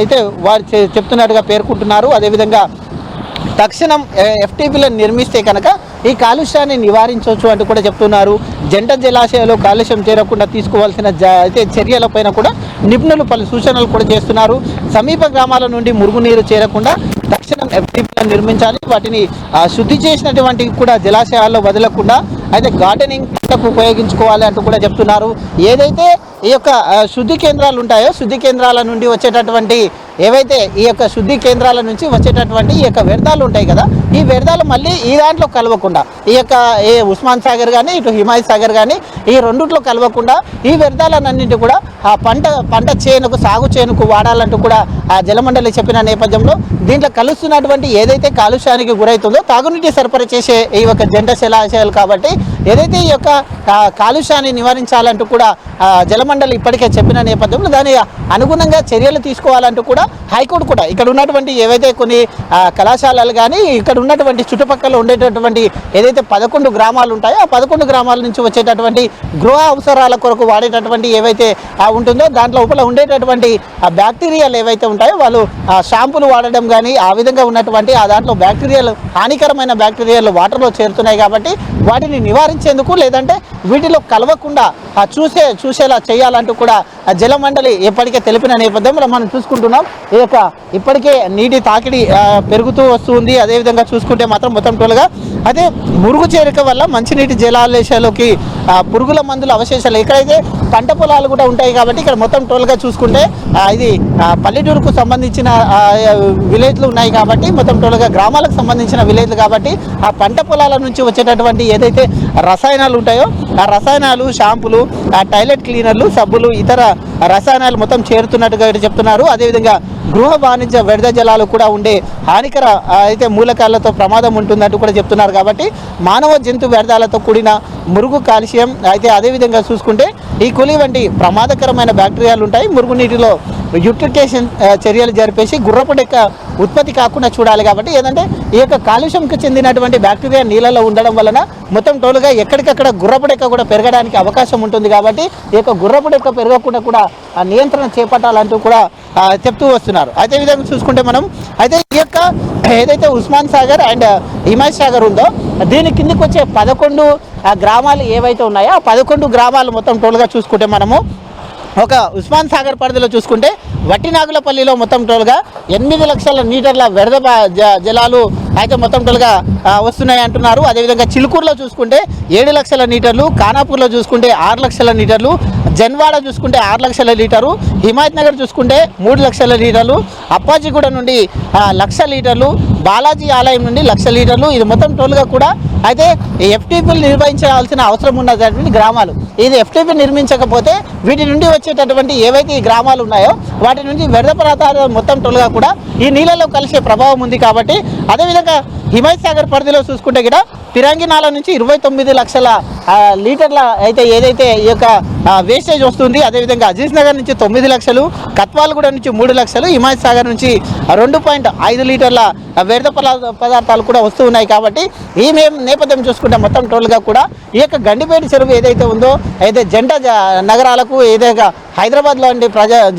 అయితే వారు చెప్తున్నట్టుగా పేర్కొంటున్నారు. అదేవిధంగా తక్షణం ఎఫ్టీపీలను నిర్మిస్తే కనుక ఈ కాలుష్యాన్ని నివారించవచ్చు అంటూ కూడా చెప్తున్నారు. జంట జలాశయాలు కాలుష్యం చేరకుండా తీసుకోవాల్సిన అయితే చర్యలపైన కూడా నిపుణులు పలు సూచనలు కూడా చేస్తున్నారు. సమీప గ్రామాల నుండి మురుగునీరు చేరకుండా తక్షణం ఎఫ్టీపీలను నిర్మించాలి. వాటిని శుద్ధి చేసినటువంటి కూడా జలాశయాల్లో వదలకుండా అయితే గార్డెనింగ్ పంటకు ఉపయోగించుకోవాలి అంటూ కూడా చెప్తున్నారు. ఏదైతే ఈ యొక్క శుద్ధి కేంద్రాలు ఉంటాయో శుద్ధి కేంద్రాల నుండి వచ్చేటటువంటి ఏవైతే ఈ యొక్క శుద్ధి కేంద్రాల నుంచి వచ్చేటటువంటి ఈ యొక్క వ్యర్థాలు ఉంటాయి కదా, ఈ వ్యర్థాలు మళ్ళీ ఈ దాంట్లో కలవకుండా ఈ యొక్క ఉస్మాన్ సాగర్ కానీ ఇటు హిమాయత్ సాగర్ కానీ ఈ రెండిట్లో కలవకుండా ఈ వ్యర్థాలన్నింటి కూడా ఆ పంట చేనుకు సాగు చేనుకు వాడాలంటూ కూడా ఆ జలమండలి చెప్పిన నేపథ్యంలో దీంట్లో కలుస్తున్నటువంటి ఏదైతే కాలుష్యానికి గురవుతుందో తాగునీటి సరఫరా చేసే ఈ యొక్క జంట జలాశయాలు కాబట్టి ఏదైతే ఈ యొక్క కాలుష్యాన్ని నివారించాలంటూ కూడా జలమండలి ఇప్పటికే చెప్పిన నేపథ్యంలో దాని అనుగుణంగా చర్యలు తీసుకోవాలంటూ కూడా హైకోర్టు కూడా ఇక్కడ ఉన్నటువంటి ఏవైతే కొన్ని కళాశాలలు కానీ ఇక్కడ ఉన్నటువంటి చుట్టుపక్కల ఉండేటటువంటి ఏదైతే 11 గ్రామాలు ఉంటాయో ఆ 11 గ్రామాల నుంచి వచ్చేటటువంటి గృహ అవసరాల కొరకు వాడేటటువంటి ఏవైతే ఉంటుందో దాంట్లో లోపల ఉండేటటువంటి బ్యాక్టీరియాలు ఏవైతే ఉంటాయో వాళ్ళు షాంపూలు వాడడం కానీ ఆ విధంగా ఉన్నటువంటి ఆ దాంట్లో బ్యాక్టీరియాలు హానికరమైన బ్యాక్టీరియాలు వాటర్లో చేరుతున్నాయి కాబట్టి వాటిని నివారించేందుకు లేదంటే వీటిలో కలవకుండా చూసేలా చేయాలంటూ కూడా జలమండలి ఇప్పటికే తెలిపిన నేపథ్యంలో మనం చూసుకుంటున్నాం ఇప్పటికే నీటి తాకిడి పెరుగుతూ వస్తుంది. అదేవిధంగా చూసుకుంటే మాత్రం మొత్తం టోల్గా అదే మురుగు చేరిక వల్ల మంచినీటి జలాశయాలలోకి పురుగుల మందుల అవశేషాలు ఎక్కడైతే పంట పొలాలు కూడా ఉంటాయి కాబట్టి ఇక్కడ మొత్తం టోల్గా చూసుకుంటే ఇది పల్లెటూరుకు సంబంధించిన విలేజ్లు ఉన్నాయి కాబట్టి మొత్తం టోల్గా గ్రామాలకు సంబంధించిన విలేజ్లు కాబట్టి ఆ పంట పొలాల నుంచి వచ్చేటటువంటి ఏదైతే రసాయనాలు ఉంటాయో ఆ రసాయనాలు షాంపులు టాయిలెట్ క్లీనర్లు సబ్బులు ఇతర రసాయనాలు మొత్తం చేరుతున్నట్టుగా చెప్తున్నారు. అదేవిధంగా గృహ వాణిజ్య వ్యర్థ జలాలు కూడా ఉండే హానికర అయితే మూలకాలతో ప్రమాదం ఉంటుందంటూ కూడా చెప్తున్నారు. కాబట్టి మానవ జంతు వ్యర్థాలతో కూడిన మురుగు కాల్షియం అయితే అదేవిధంగా చూసుకుంటే ఈ కులి వంటి ప్రమాదకరమైన బ్యాక్టీరియాలు ఉంటాయి. మురుగునీటిలో యూట్రికేషన్ చర్యలు జరిపేసి గుర్రపుడెక్క ఉత్పత్తి కాకుండా చూడాలి. కాబట్టి ఏదంటే ఈ యొక్క కాలుష్యంకు చెందినటువంటి బ్యాక్టీరియా నీళ్ళలో ఉండడం వలన మొత్తం టోలుగా ఎక్కడికక్కడ గుర్రపుడెక్క కూడా పెరగడానికి అవకాశం ఉంటుంది. కాబట్టి ఈ యొక్క గుర్రపుడెక్క పెరగకుండా కూడా నియంత్రణ చేపట్టాలంటూ కూడా చెప్తూ వస్తున్నారు. అదే విధంగా చూసుకుంటే మనం అయితే ఈ యొక్క ఏదైతే ఉస్మాన్ సాగర్ అండ్ హిమాయత్ సాగర్ ఉందో దీని కిందికి వచ్చే 11 గ్రామాలు ఏవైతే ఉన్నాయో ఆ 11 గ్రామాలు మొత్తం టోల్గా చూసుకుంటే మనము ఒక ఉస్మాన్ సాగర్ పరిధిలో చూసుకుంటే వట్టినాగులపల్లిలో మొత్తం టోల్గా 8 లక్షల లీటర్ల వ్యర్థ జలాలు అయితే మొత్తం టోల్గా వస్తున్నాయి అంటున్నారు. అదేవిధంగా చిలుకూరులో చూసుకుంటే 7 లక్షల లీటర్లు, ఖానాపూర్లో చూసుకుంటే 6 లక్షల లీటర్లు, జన్వాడ చూసుకుంటే 6 లక్షల లీటరు, హిమాయత్ నగర్ చూసుకుంటే 3 లక్షల లీటర్లు, అప్పాజిగూడ నుండి 1,00,000 లీటర్లు, బాలాజీ ఆలయం నుండి 1,00,000 లీటర్లు. ఇది మొత్తం టోల్గా కూడా అయితే ఎఫ్టీపీలు నిర్వహించాల్సిన అవసరం ఉన్నటువంటి గ్రామాలు. ఇది ఎఫ్టీపీ నిర్మించకపోతే వీటి నుండి వచ్చేటటువంటి ఏవైతే ఈ గ్రామాలు ఉన్నాయో వాటి నుంచి వ్యర్థ పదార్థాలు మొత్తం టోల్గా కూడా ఈ నీళ్ళలో కలిసే ప్రభావం ఉంది. కాబట్టి అదేవిధంగా హిమాయత్ సాగర్ పరిధిలో చూసుకుంటే కూడా పిరంగినాల నుంచి 29 లక్షల లీటర్ల అయితే ఏదైతే ఈ యొక్క వేస్టేజ్ వస్తుంది. అదేవిధంగా అజీజ్ నగర్ నుంచి 9 లక్షలు, కత్వాల్గూడ నుంచి 3 లక్షలు, హిమాయత్ సాగర్ నుంచి 2.5 లీటర్ల వ్యర్థ పదార్థాలు కూడా వస్తూ ఉన్నాయి. కాబట్టి ఈ నేపథ్యం చూసుకుంటే మొత్తం టోల్గా కూడా ఈ యొక్క గండిపేట చెరువు ఏదైతే ఉందో అయితే జంట నగరాలకు ఏదైతే హైదరాబాద్ లాంటి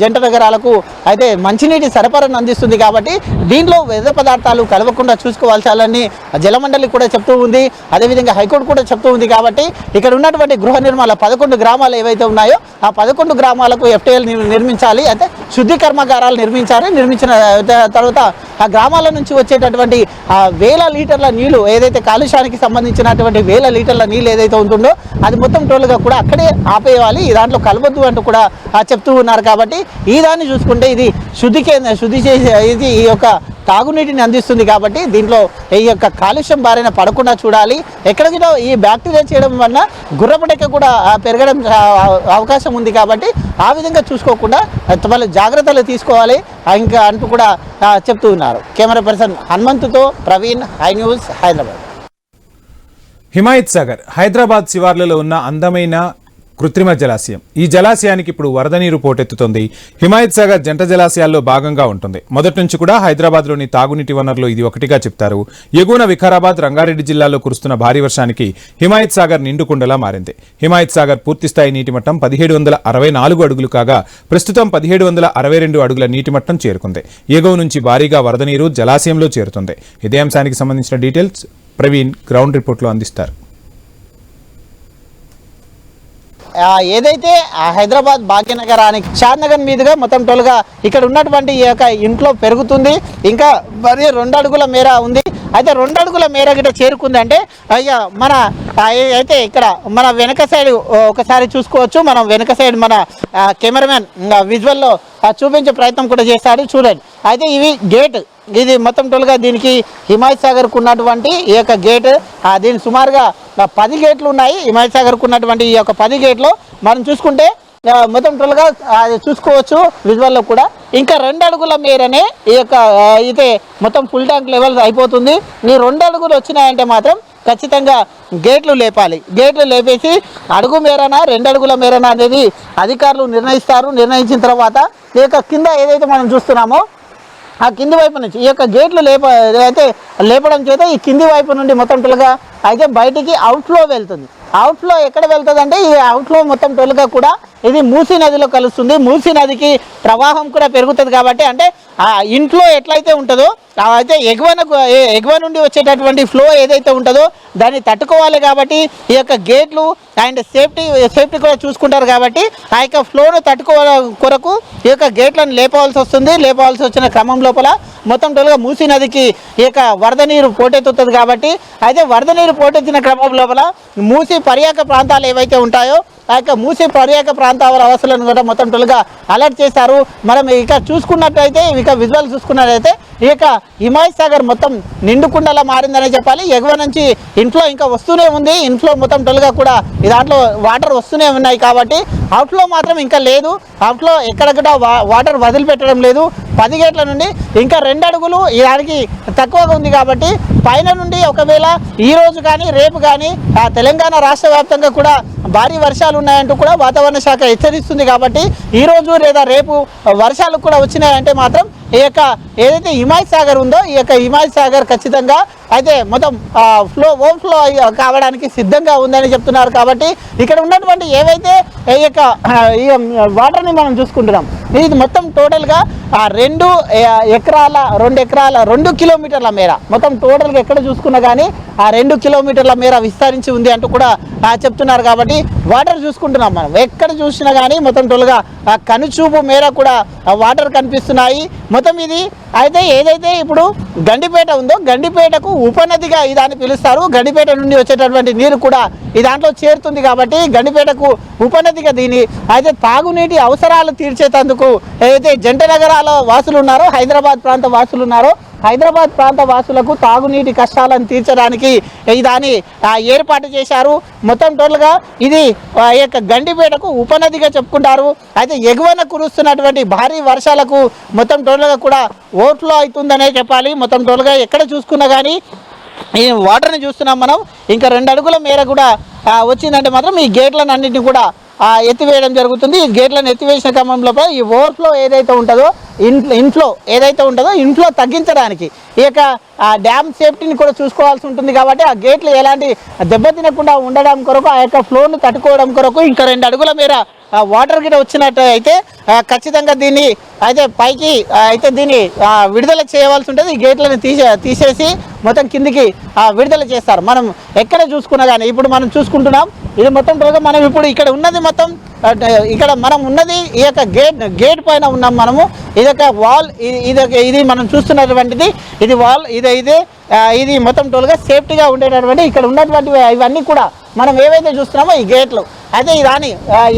జంట నగరాలకు అయితే మంచినీటి సరఫరాను అందిస్తుంది. కాబట్టి దీంట్లో వ్యర్థ పదార్థాలు కలవకుండా చూసుకోవాల్సాలని జలమండలి కూడా చెప్తూ ఉంది. అదేవిధంగా హైకోర్టు కూడా చెప్తూ ఉంది. కాబట్టి ఇక్కడ ఉన్నటువంటి గృహ నిర్మాణ 11 గ్రామాలు ఏవైతే ఉన్నాయో ఆ 11 గ్రామాలకు ఎఫ్టీఎల్ నిర్మించాలి, అంటే శుద్ధి కర్మాగారాలు నిర్మించాలి. నిర్మించిన తర్వాత ఆ గ్రామాల నుంచి వచ్చేటటువంటి వేల లీటర్ల నీళ్లు ఏదైతే కాలుష్యానికి సంబంధించినటువంటి వేల లీటర్ల నీళ్ళు ఏదైతే ఉంటుందో అది మొత్తం టోల్గా కూడా అక్కడే ఆపేయాలి, దాంట్లో కలవద్దు అంటూ కూడా చెప్తూ ఉన్నారు. కాబట్టి ఈ దాన్ని చూసుకుంటే ఇది శుద్ధి చేసే ఇది ఈ యొక్క తాగునీటిని అందిస్తుంది. కాబట్టి దీంట్లో ఈ యొక్క కాలుష్యం బారిన పడకుండా చూడాలి. ఎక్కడికో ఈ బ్యాక్టీరియా చేయడం వల్ల గుర్రపడెక్క కూడా పెరగడం అవకాశం ఉంది. కాబట్టి ఆ విధంగా చూసుకోకుండా వాళ్ళు జాగ్రత్తలు తీసుకోవాలి ఇంకా అంటూ కూడా చెప్తూ ఉన్నారు. కెమెరా పర్సన్ హనుమంతుతో ప్రవీణ్, హై న్యూస్, హైదరాబాద్. హిమాయత్ సాగర్ హైదరాబాద్ శివార్లలో ఉన్న అందమైన కృత్రిమ జలాశయం. ఈ జలాశయానికి ఇప్పుడు వరద నీరు పోటెత్తుతోంది. హిమాయత్ సాగర్ జంట జలాశయాల్లో భాగంగా ఉంటుంది. మొదటి నుంచి కూడా హైదరాబాద్లోని తాగునీటి వనరులు ఇది ఒకటిగా చెప్తారు. ఎగువన వికారాబాద్, రంగారెడ్డి జిల్లాల్లో కురుస్తున్న భారీ వర్షానికి హిమాయత్ సాగర్ నిండుకుండలా మారింది. హిమాయత్ సాగర్ పూర్తిస్థాయి నీటి మట్టం 1764 అడుగులు కాగా ప్రస్తుతం 1762 అడుగుల నీటి మట్టం చేరుకుంది. ఎగువ నుంచి భారీగా వరద నీరు జలాశయంలో చేరుతుంది. ఇదే అంశానికి సంబంధించిన డీటెయిల్స్ ప్రవీణ్ గ్రౌండ్ రిపోర్ట్లో అందిస్తారు. ఏదైతే హైదరాబాద్ భాగ్యనగరానికి షాద్నగర్ మీదుగా మొత్తం టోల్గా ఇక్కడ ఉన్నటువంటి ఈ యొక్క ఇంట్లో పెరుగుతుంది. ఇంకా మరి 2 అడుగుల మేర ఉంది. అయితే 2 అడుగుల మేర గిట్ట చేరుకుంది అంటే అయ్యా మన అయితే ఇక్కడ మన వెనక సైడ్ ఒకసారి చూసుకోవచ్చు. మనం వెనక సైడ్ మన కెమెరామెన్ విజువల్లో చూపించే ప్రయత్నం కూడా చేస్తాడు, చూడండి. అయితే ఇవి గేట్, ఇది మొత్తం టోల్గా దీనికి హిమాయత్ సాగర్కు ఉన్నటువంటి ఈ యొక్క గేట్ దీని సుమారుగా 10 గేట్లు ఉన్నాయి. హిమాయత్ సాగర్కు ఉన్నటువంటి ఈ యొక్క 10 గేట్లు మనం చూసుకుంటే మొత్తం టోల్గా చూసుకోవచ్చు విజువల్లో కూడా. ఇంకా 2 అడుగుల మేరనే ఈ యొక్క అయితే మొత్తం ఫుల్ ట్యాంక్ లెవెల్ అయిపోతుంది. ఈ 2 అడుగులు వచ్చినాయంటే మాత్రం ఖచ్చితంగా గేట్లు లేపాలి. గేట్లు లేపేసి అడుగు మేరనా 2 అడుగుల మేరనా అనేది అధికారులు నిర్ణయిస్తారు. నిర్ణయించిన తర్వాత ఈ యొక్క కింద ఏదైతే మనం చూస్తున్నామో ఆ కింది వైపు నుంచి ఈ యొక్క గేట్లు అయితే లేపడం చేత ఈ కింది వైపు నుండి మొత్తం టోల్గా అయితే బయటికి అవుట్ఫ్లో వెళ్తుంది. అవుట్ఫ్లో ఎక్కడ వెళ్తుంది అంటే ఈ అవుట్ఫ్లో మొత్తం టోల్గా కూడా ఇది మూసీ నదిలో కలుస్తుంది. మూసీ నదికి ప్రవాహం కూడా పెరుగుతుంది కాబట్టి అంటే ఆ ఇంట్లో ఎట్లయితే ఉంటుందో అయితే ఎగువ నుండి వచ్చేటటువంటి ఫ్లో ఏదైతే ఉంటుందో దాన్ని తట్టుకోవాలి కాబట్టి ఈ యొక్క గేట్లు అండ్ సేఫ్టీ కూడా చూసుకుంటారు కాబట్టి ఆ యొక్క ఫ్లోను తట్టుకోవాలి కొరకు ఈ యొక్క గేట్లను లేపవలసి వస్తుంది. లేపవలసి వచ్చిన క్రమం లోపల మొత్తం టోల్గా మూసీ నదికి ఈ యొక్క వరద నీరు పోటెత్తుతుంది కాబట్టి అయితే వరద నీరు పోటెత్తిన క్రమం లోపల మూసీ పర్యాక ప్రాంతాలు ఏవైతే ఉంటాయో ఆ యొక్క మూసీ పర్యాక ప్రాంతాల వాసులను కూడా మొత్తం టోల్గా అలర్ట్ చేస్తారు. మనం ఇక చూసుకున్నట్టయితే ఇక విజువల్ చూసుకున్నట్టయితే ఈ యొక్క హిమాయత్ సాగర్ మొత్తం నిండుకుండలా మారిందనే చెప్పాలి. ఎగువ నుంచి ఇన్ఫ్లో ఇంకా వస్తూనే ఉంది. ఇన్ఫ్లో మొత్తం టోల్గా కూడా దాంట్లో వాటర్ వస్తూనే ఉన్నాయి కాబట్టి అవుట్ఫ్లో మాత్రం ఇంకా లేదు. అవుట్ఫ్లో ఎక్కడెక్కడ వాటర్ వదిలిపెట్టడం లేదు. 10 గేట్ల నుండి ఇంకా 2 అడుగులు దానికి తక్కువగా ఉంది కాబట్టి పైన నుండి ఒకవేళ ఈ రోజు కానీ రేపు కానీ తెలంగాణ రాష్ట్ర వ్యాప్తంగా కూడా భారీ వర్షాలు ఉన్నాయంటూ కూడా వాతావరణ శాఖ హెచ్చరిస్తుంది కాబట్టి ఈ రోజు లేదా రేపు వర్షాలు కూడా వచ్చినాయంటే మాత్రం ఈ యొక్క ఏదైతే హిమాయత్ సాగర్ ఉందో ఈ యొక్క హిమాయత్ సాగర్ ఖచ్చితంగా అయితే మొత్తం ఓవర్ఫ్లో కావడానికి సిద్ధంగా ఉందని చెప్తున్నారు. కాబట్టి ఇక్కడ ఉన్నటువంటి ఏవైతే ఈ యొక్క వాటర్ని మనం చూసుకుంటున్నాం ఇది మొత్తం టోటల్గా 2 ఎకరాల 2 కిలోమీటర్ల మేర మొత్తం టోటల్గా ఎక్కడ చూసుకున్నా కానీ ఆ 2 కిలోమీటర్ల మేర విస్తరించి ఉంది అంటూ కూడా చెప్తున్నారు. కాబట్టి వాటర్ చూసుకుంటున్నాం మనం ఎక్కడ చూసినా కానీ మొత్తం టోల్గా కనుచూపు మేర కూడా వాటర్ కనిపిస్తున్నాయి. మొత్తం ఇది అయితే ఏదైతే ఇప్పుడు గండిపేట ఉందో గండిపేటకు ఉపనదిగా ఇదాన్ని పిలుస్తారు. గండిపేట నుండి వచ్చేటటువంటి నీరు కూడా ఈ దాంట్లో చేరుతుంది కాబట్టి గండిపేటకు ఉపనదిగా దీని అయితే తాగునీటి అవసరాలు తీర్చేందుకు ఏదైతే జంట నగరాల వాసులు ఉన్నారో హైదరాబాద్ ప్రాంత వాసులు ఉన్నారో హైదరాబాద్ ప్రాంత వాసులకు తాగునీటి కష్టాలను తీర్చడానికి దాన్ని ఏర్పాటు చేశారు. మొత్తం టోటల్గా ఇది ఈ యొక్క గండిపేటకు ఉపనదిగా చెప్పుకుంటారు. అయితే ఎగువన కురుస్తున్నటువంటి భారీ వర్షాలకు మొత్తం టోటల్గా కూడా ఓవర్ఫ్లో అవుతుందనే చెప్పాలి. మొత్తం టోటల్గా ఎక్కడ చూసుకున్నా కానీ ఈ వాటర్ని చూస్తున్నాం మనం. ఇంకా 2 అడుగుల మేర కూడా వచ్చిందంటే మాత్రం ఈ గేట్లను అన్నింటినీ కూడా ఎత్తివేయడం జరుగుతుంది. ఈ గేట్లను ఎత్తివేసిన క్రమంలో ఈ ఓవర్ఫ్లో ఏదైతే ఉంటుందో ఇన్ఫ్లో ఏదైతే ఉంటుందో ఇన్ఫ్లో తగ్గించడానికి ఈ యొక్క డ్యామ్ సేఫ్టీని కూడా చూసుకోవాల్సి ఉంటుంది. కాబట్టి ఆ గేట్లు ఎలాంటి దెబ్బతినకుండా ఉండడం కొరకు ఆ యొక్క ఫ్లోను తట్టుకోవడం కొరకు ఇంకా 2 అడుగుల మేర వాటర్ గిట వచ్చినట్టు అయితే ఖచ్చితంగా దీన్ని అయితే పైకి అయితే దీన్ని విడుదల చేయవలసి ఉంటుంది. ఈ గేట్లను తీసేసి మొత్తం కిందికి విడుదల చేస్తారు. మనం ఎక్కడ చూసుకున్నా కానీ ఇప్పుడు మనం చూసుకుంటున్నాం ఇది మొత్తం టోల్గా మనం ఇప్పుడు ఇక్కడ ఉన్నది మొత్తం ఇక్కడ మనం ఉన్నది ఈ యొక్క గేట్ పైన ఉన్నాం మనము. ఇదొక వాల్ ఇది మనం చూస్తున్నటువంటిది ఇది వాల్ ఇది మొత్తం టోల్గా సేఫ్టీగా ఉండేటటువంటి ఇక్కడ ఉన్నటువంటి ఇవన్నీ కూడా మనం ఏవైతే చూస్తున్నామో ఈ గేట్లు అయితే ఈ దాన్ని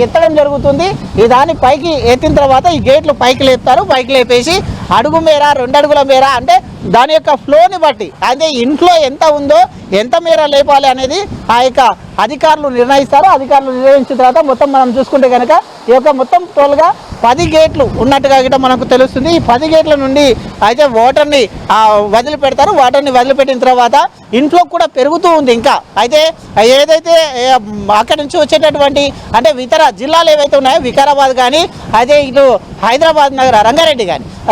ఎత్తడం జరుగుతుంది. ఈ దాన్ని పైకి ఎత్తిన తర్వాత ఈ గేట్లు పైకి లేపుతారు. పైకి లేపేసి అడుగు మేర 2 అడుగుల మేర అంటే దాని యొక్క ఫ్లోని బట్టి అంటే ఇంట్లో ఎంత ఉందో ఎంత మేర లేపాలి అనేది ఆ యొక్క అధికారులు నిర్ణయిస్తారు. అధికారులు నిర్ణయించిన తర్వాత మొత్తం మనం చూసుకుంటే కనుక ఈ యొక్క మొత్తం టోల్గా 10 గేట్లు ఉన్నట్టుగా గిట్ట మనకు తెలుస్తుంది. ఈ 10 గేట్ల నుండి అయితే వాటర్ని వదిలిపెడతారు. వాటర్ని వదిలిపెట్టిన తర్వాత ఇంట్లో కూడా పెరుగుతూ ఉంది. ఇంకా అయితే ఏదైతే అక్కడి నుంచి వచ్చేటటువంటి అంటే ఇతర జిల్లాలు ఏవైతే ఉన్నాయో వికారాబాద్ కానీ అదే ఇటు హైదరాబాద్ నగర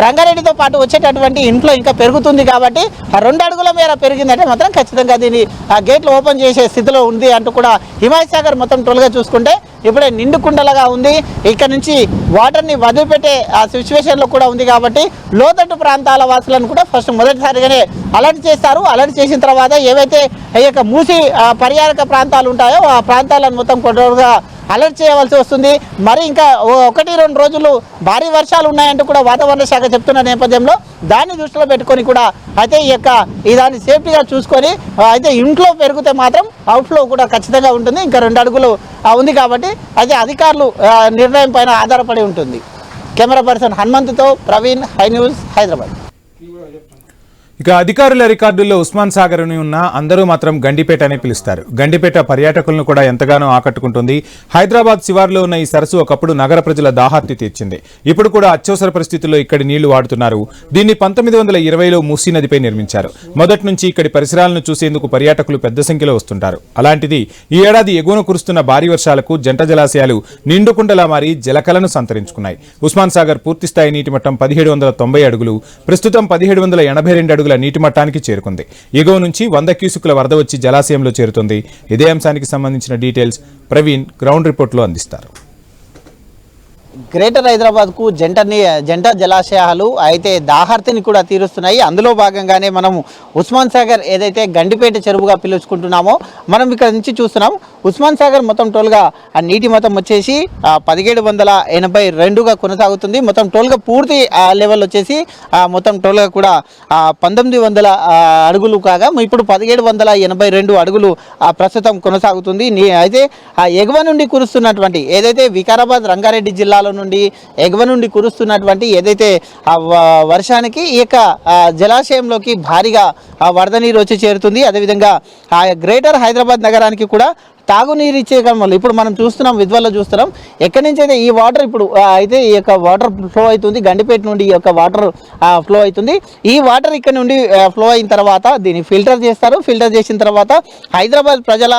రంగారెడ్డితో పాటు వచ్చేటటువంటి ఇంట్లో ఇంకా పెరుగుతుంది. కాబట్టి 2 అడుగుల మేర పెరిగిందంటే మాత్రం ఖచ్చితంగా దీన్ని గేట్లు ఓపెన్ చేసే స్థితిలో ఉంది అంటూ కూడా హిమాయత్ సాగర్ మొత్తం టోల్గా చూసుకుంటే ఇప్పుడే నిండుకుండలుగా ఉంది. ఇక్కడ నుంచి వాటర్ని వదిలిపెట్టే సిచ్యువేషన్లో కూడా ఉంది. కాబట్టి లోతట్టు ప్రాంతాల వాసులను కూడా ఫస్ట్ మొదటిసారిగానే అలర్ట్ చేస్తారు. అలర్ట్ చేసిన తర్వాత ఏవైతే ఈ యొక్క మూసి పర్యాటక ప్రాంతాలు ఉంటాయో ఆ ప్రాంతాలను మొత్తం కొద్దిగా అలర్ట్ చేయవలసి వస్తుంది. మరి ఇంకా 1-2 రోజులు భారీ వర్షాలు ఉన్నాయంటూ కూడా వాతావరణ శాఖ చెప్తున్న నేపథ్యంలో దాన్ని దృష్టిలో పెట్టుకొని కూడా అయితే ఈ దాన్ని సేఫ్టీగా చూసుకొని అయితే ఇంట్లో పెరిగితే మాత్రం అవుట్ఫ్లో కూడా ఖచ్చితంగా ఉంటుంది. ఇంకా 2 అడుగులు ఉంది కాబట్టి అయితే అధికారులు నిర్ణయం పైన ఆధారపడి ఉంటుంది. కెమెరా పర్సన్ హనుమంతుతో ప్రవీణ్, హై న్యూస్, హైదరాబాద్. ఇక అధికారుల రికార్డుల్లో ఉస్మాన్ సాగర్ అని ఉన్న అందరూ మాత్రం గండిపేట అని పిలుస్తారు. గండిపేట పర్యాటకులను కూడా ఎంతగానో ఆకట్టుకుంటుంది. హైదరాబాద్ శివార్లో ఉన్న ఈ సరస్సు ఒకప్పుడు నగర ప్రజల దాహార్తి తీర్చింది. ఇప్పుడు కూడా అత్యవసర పరిస్థితుల్లో ఇక్కడి నీళ్లు వాడుతున్నారు. దీన్ని 1920లో మూసీ నదిపై నిర్మించారు. మొదటి నుంచి ఇక్కడి పరిసరాలను చూసేందుకు పర్యాటకులు పెద్ద సంఖ్యలో వస్తుంటారు. అలాంటిది ఈ ఏడాది ఎగువన కురుస్తున్న భారీ వర్షాలకు జంట జలాశయాలు నిండుకుండలా మారి జలకలను సంతరించుకున్నాయి. ఉస్మాన్ సాగర్ పూర్తిస్థాయి నీటి మట్టం 1790 అడుగులు, ప్రస్తుతం 1782 అడుగుల నీటి మట్టానికి చేరుకుంది. ఎగువ నుంచి 100 క్యూసెక్కుల వరద వచ్చి జలాశయంలో చేరుతుంది. ఇదే అంశానికి సంబంధించిన డీటెయిల్స్ ప్రవీణ్ గ్రౌండ్ రిపోర్ట్లో అందిస్తారు. గ్రేటర్ హైదరాబాద్కు జంట జలాశయాలు అయితే దాహార్తిని కూడా తీరుస్తున్నాయి. అందులో భాగంగానే మనం ఉస్మాన్ సాగర్ ఏదైతే గండిపేట చెరువుగా పిలుచుకుంటున్నామో మనం ఇక్కడ నుంచి చూస్తున్నాం. ఉస్మాన్ సాగర్ మొత్తం టోల్గా ఆ నీటి మొత్తం వచ్చేసి 1782గా కొనసాగుతుంది. మొత్తం టోల్గా పూర్తి లెవెల్ వచ్చేసి మొత్తం టోల్గా కూడా 1900 అడుగులు కాగా ఇప్పుడు 1782 అడుగులు ప్రస్తుతం కొనసాగుతుంది. అయితే ఆ ఎగువ నుండి కురుస్తున్నటువంటి ఏదైతే వికారాబాద్ రంగారెడ్డి జిల్లాలో నుండి ఎగువ నుండి కురుస్తున్నటువంటి ఏదైతే వర్షానికి ఈ యొక్క జలాశయంలోకి భారీగా వరద నీరు వచ్చి చేరుతుంది. అదేవిధంగా ఆ గ్రేటర్ హైదరాబాద్ నగరానికి కూడా తాగునీరు ఇచ్చే క్రమంలో ఇప్పుడు మనం చూస్తున్నాం, విజువల్లో చూస్తున్నాం ఎక్కడి నుంచి అయితే ఈ వాటర్ ఇప్పుడు అయితే ఈ యొక్క వాటర్ ఫ్లో అవుతుంది. గండిపేట నుండి ఈ యొక్క వాటర్ ఫ్లో అవుతుంది. ఈ వాటర్ ఇక్కడ నుండి ఫ్లో అయిన తర్వాత దీన్ని ఫిల్టర్ చేస్తారు. ఫిల్టర్ చేసిన తర్వాత హైదరాబాద్ ప్రజల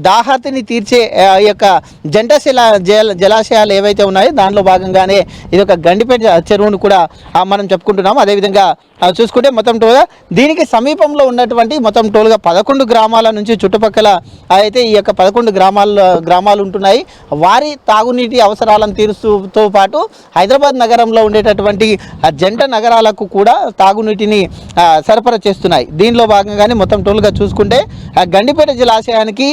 దాహార్తిని తీర్చే ఈ యొక్క జలాశయాలు ఏవైతే ఉన్నాయో దానిలో భాగంగానే ఇది ఒక గండిపేట చెరువును కూడా మనం చెప్పుకుంటున్నాం. అదేవిధంగా చూసుకుంటే మొత్తం టోల్గా దీనికి సమీపంలో ఉన్నటువంటి మొత్తం టోల్గా 11 గ్రామాల నుంచి చుట్టుపక్కల అయితే ఈ యొక్క 11 గ్రామాలు ఉంటున్నాయి. వారి తాగునీటి అవసరాలను తీరుస్తూతో పాటు హైదరాబాద్ నగరంలో ఉండేటటువంటి జంట నగరాలకు కూడా తాగునీటిని సరఫరా చేస్తున్నాయి. దీనిలో భాగంగానే మొత్తం టోల్గా చూసుకుంటే గండిపేట జలాశయానికి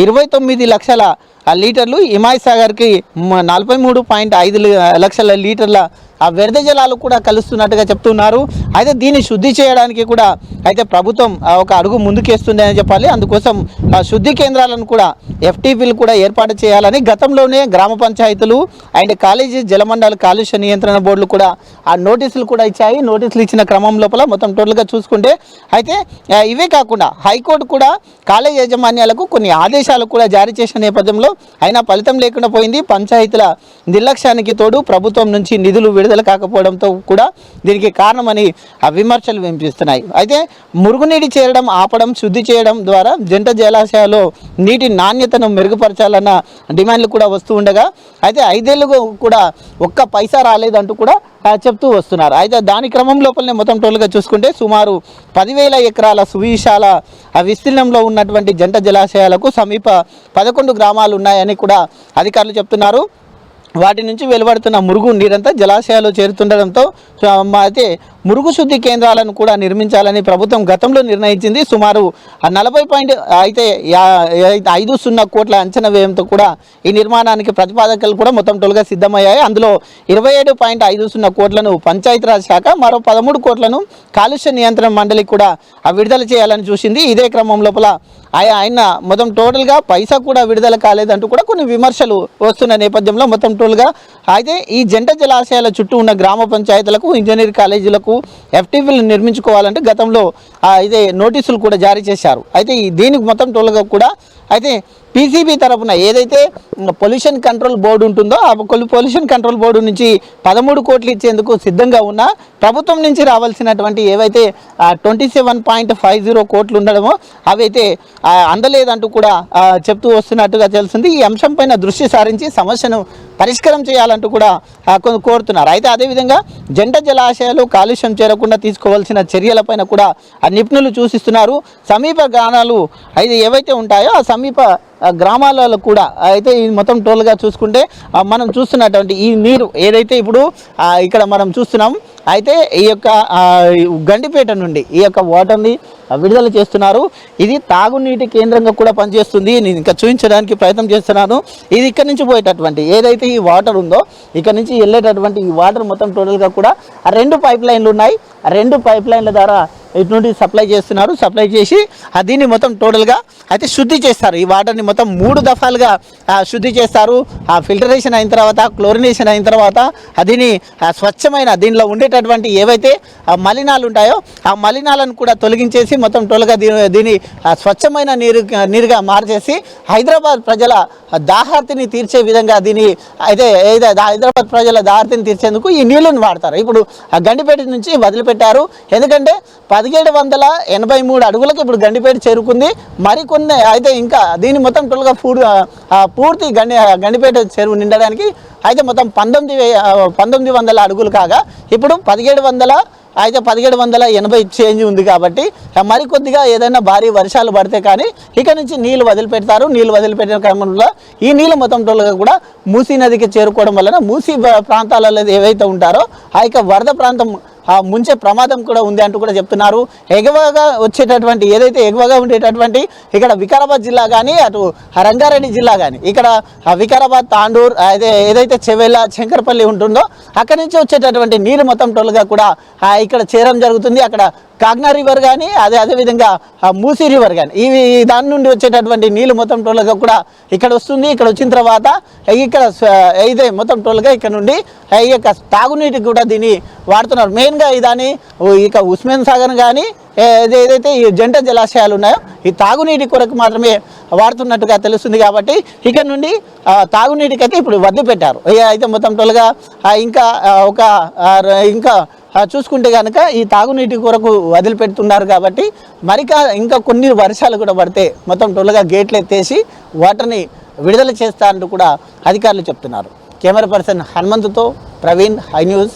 29 లక్షల లీటర్లు, హిమాయ్ సాగర్కి 43.5 లక్షల లీటర్ల ఆ వ్యర్థ జలాలు కూడా కలుస్తున్నట్టుగా చెప్తున్నారు. అయితే దీన్ని శుద్ధి చేయడానికి కూడా అయితే ప్రభుత్వం ఒక అడుగు ముందుకేస్తుంది అని చెప్పాలి. అందుకోసం శుద్ధి కేంద్రాలను కూడా FTPలు కూడా ఏర్పాటు చేయాలని గతంలోనే గ్రామ పంచాయతీలు అండ్ కాలేజీ జలమండలి కాలుష్య నియంత్రణ బోర్డులు కూడా ఆ నోటీసులు కూడా ఇచ్చాయి. నోటీసులు ఇచ్చిన క్రమం లోపల మొత్తం టోటల్గా చూసుకుంటే అయితే ఇవే కాకుండా హైకోర్టు కూడా కాలేజీ యాజమాన్యాలకు కొన్ని ఆదేశాలు కూడా జారీ చేసిన నేపథ్యంలో అయినా ఫలితం లేకుండా పోయింది. పంచాయతీల నిర్లక్ష్యానికి తోడు ప్రభుత్వం నుంచి నిధులు విడుదల కాకపోవడంతో కూడా దీనికి కారణమని విమర్శలు వినిపిస్తున్నాయి. అయితే మురుగునీటి చేరడం ఆపడం, శుద్ధి చేయడం ద్వారా జంట జలాశయాల్లో నీటి నాణ్యతను మెరుగుపరచాలన్న డిమాండ్లు కూడా వస్తూ ఉండగా అయితే 5 ఏళ్ళు కూడా ఒక్క పైసా రాలేదంటూ కూడా చెప్తూ వస్తున్నారు. అయితే దాని క్రమం లోపలనే మొత్తం టోల్గా చూసుకుంటే సుమారు 10,000 ఎకరాల సువిశాల విస్తీర్ణంలో ఉన్నటువంటి జంట జలాశయాలకు సమీప 11 గ్రామాలు ఉన్నాయని కూడా అధికారులు చెప్తున్నారు. వాటి నుంచి వెలువడుతున్న మురుగు నీరంతా జలాశయాలు చేరుతుండడంతో అయితే మురుగు శుద్ధి కేంద్రాలను కూడా నిర్మించాలని ప్రభుత్వం గతంలో నిర్ణయించింది. సుమారు 40.50 కోట్ల అంచనా వ్యయంతో కూడా ఈ నిర్మాణానికి ప్రతిపాదకలు కూడా మొత్తం టోల్గా సిద్ధమయ్యాయి. అందులో 27.50 కోట్లను పంచాయతీరాజ్ శాఖ, మరో 13 కోట్లను కాలుష్య నియంత్రణ మండలికి కూడా విడుదల చేయాలని చూసింది. ఇదే క్రమం లోపల ఆయన మొత్తం టోటల్గా పైసా కూడా విడుదల కాలేదంటూ కూడా కొన్ని విమర్శలు వస్తున్న నేపథ్యంలో మొత్తం టోల్గా అయితే ఈ జంట జలాశయాల చుట్టూ ఉన్న గ్రామ పంచాయతీలకు, ఇంజనీరింగ్ కాలేజీలకు FTPలు నిర్మించుకోవాలంటే గతంలో ఇదే నోటీసులు కూడా జారీ చేశారు. అయితే దీనికి మొత్తం టోల్గా కూడా అయితే PCB తరఫున ఏదైతే పొల్యూషన్ కంట్రోల్ బోర్డు ఉంటుందో ఆ పొల్యూషన్ కంట్రోల్ బోర్డు నుంచి 13 కోట్లు ఇచ్చేందుకు సిద్ధంగా ఉన్న ప్రభుత్వం నుంచి రావాల్సినటువంటి ఏవైతే 27.50 కోట్లు ఉండడమో అవైతే అందలేదంటూ కూడా చెప్తూ వస్తున్నట్టుగా తెలిసింది. ఈ అంశంపైన దృష్టి సారించి సమస్యను పరిష్కారం చేయాలంటూ కూడా కోరుతున్నారు. అయితే అదేవిధంగా జంట జలాశయాలు కాలుష్యం చేరకుండా తీసుకోవాల్సిన చర్యలపైన కూడా నిపుణులు సూచిస్తున్నారు. సమీప గ్రామాలు అయితే ఏవైతే ఉంటాయో ఆ సమీప గ్రామాలలో కూడా అయితే ఈ మొత్తం టోల్గా చూసుకుంటే మనం చూస్తున్నటువంటి ఈ నీరు ఏదైతే ఇప్పుడు ఇక్కడ మనం చూస్తున్నాం అయితే ఈ యొక్క గండిపేట నుండి ఈ యొక్క వాటర్ని విడుదల చేస్తున్నారు. ఇది తాగునీటి కేంద్రంగా కూడా పనిచేస్తుంది. నేను ఇంకా చూపించడానికి ప్రయత్నం చేస్తున్నాను. ఇది ఇక్కడ నుంచి పోయేటటువంటి ఏదైతే ఈ వాటర్ ఉందో ఇక్కడ నుంచి వెళ్ళేటటువంటి ఈ వాటర్ మొత్తం టోటల్గా కూడా 2 పైప్ లైన్లు ఉన్నాయి. 2 పైప్ లైన్ల ద్వారా ఇటు నుండి సప్లై చేస్తున్నారు. సప్లై చేసి దీన్ని మొత్తం టోటల్గా అయితే శుద్ధి చేస్తారు. ఈ వాటర్ని మొత్తం 3 దఫాలుగా శుద్ధి చేస్తారు. ఫిల్టరేషన్ అయిన తర్వాత, క్లోరినేషన్ అయిన తర్వాత దీన్ని స్వచ్ఛమైన దీనిలో ఉండే ఉండేటటువంటి ఏవైతే ఆ మలినాలు ఉంటాయో ఆ మలినాలను కూడా తొలగించేసి మొత్తం టోల్గా దీని స్వచ్ఛమైన నీరుగా మార్చేసి హైదరాబాద్ ప్రజల దాహార్తిని తీర్చే విధంగా దీని అయితే హైదరాబాద్ ప్రజల దాహార్తిని తీర్చేందుకు ఈ నీళ్ళని వాడతారు. ఇప్పుడు ఆ గండిపేట నుంచి వదిలిపెట్టారు. ఎందుకంటే 1783 అడుగులకు ఇప్పుడు గండిపేట చేరుకుంది. మరికొన్ని అయితే ఇంకా దీని మొత్తం టోల్గా పూర్తి గండిపేట చెరువు నిండడానికి అయితే మొత్తం 1900 అడుగులు కాగా ఇప్పుడు 1780 చేంజ్ ఉంది. కాబట్టి మరికొద్దిగా ఏదైనా భారీ వర్షాలు పడితే కానీ ఇక నుంచి నీళ్లు వదిలిపెడతారు. నీళ్లు వదిలిపెట్టిన క్రమంలో ఈ నీళ్ళు మొత్తం టోల్గా కూడా మూసీ నదికి చేరుకోవడం వలన మూసీ ప్రాంతాలలో ఏవైతే ఉంటారో ఆ యొక్క వరద ప్రాంతం ముంచే ప్రమాదం కూడా ఉంది అంటూ కూడా చెప్తున్నారు. ఎగువగా వచ్చేటటువంటి ఏదైతే ఎగువగా ఉండేటటువంటి ఇక్కడ వికారాబాద్ జిల్లా కానీ అటు రంగారెడ్డి జిల్లా కానీ ఇక్కడ వికారాబాద్, తాండూర్ ఏదైతే చెవెళ్ళ, శంకరపల్లి ఉంటుందో అక్కడి నుంచి వచ్చేటటువంటి నీరు మొత్తం టోల్గా కూడా ఇక్కడ చేరడం జరుగుతుంది. అక్కడ కాగ్నా రివర్ కానీ అదేవిధంగా మూసీ రివర్ కానీ దాని నుండి వచ్చేటటువంటి నీళ్ళు మొత్తం టోల్గా కూడా ఇక్కడ వస్తుంది. ఇక్కడ వచ్చిన తర్వాత ఇక్కడ అయితే మొత్తం టోల్గా ఇక్కడ నుండి ఈ యొక్క తాగునీటికి కూడా దీన్ని వాడుతున్నారు. మెయిన్గా దాన్ని ఇక ఉస్మాన్ సాగర్ కానీ ఏదైతే ఈ జంట జలాశయాలు ఉన్నాయో ఈ తాగునీటి కొరకు మాత్రమే వాడుతున్నట్టుగా తెలుస్తుంది. కాబట్టి ఇక్కడ నుండి తాగునీటికైతే ఇప్పుడు వదిలిపెట్టారు. అయితే మొత్తం టోల్గా ఇంకా చూసుకుంటే కనుక ఈ తాగునీటి కొరకు వదిలిపెడుతున్నారు. కాబట్టి ఇంకా కొన్ని వర్షాలు కూడా పడితే మొత్తం టోల్గా గేట్లు ఎత్తేసి వాటర్ని విడుదల చేస్తారంటూ కూడా అధికారులు చెప్తున్నారు. కెమెరా పర్సన్ హనుమంతుతో ప్రవీణ్, హై న్యూస్.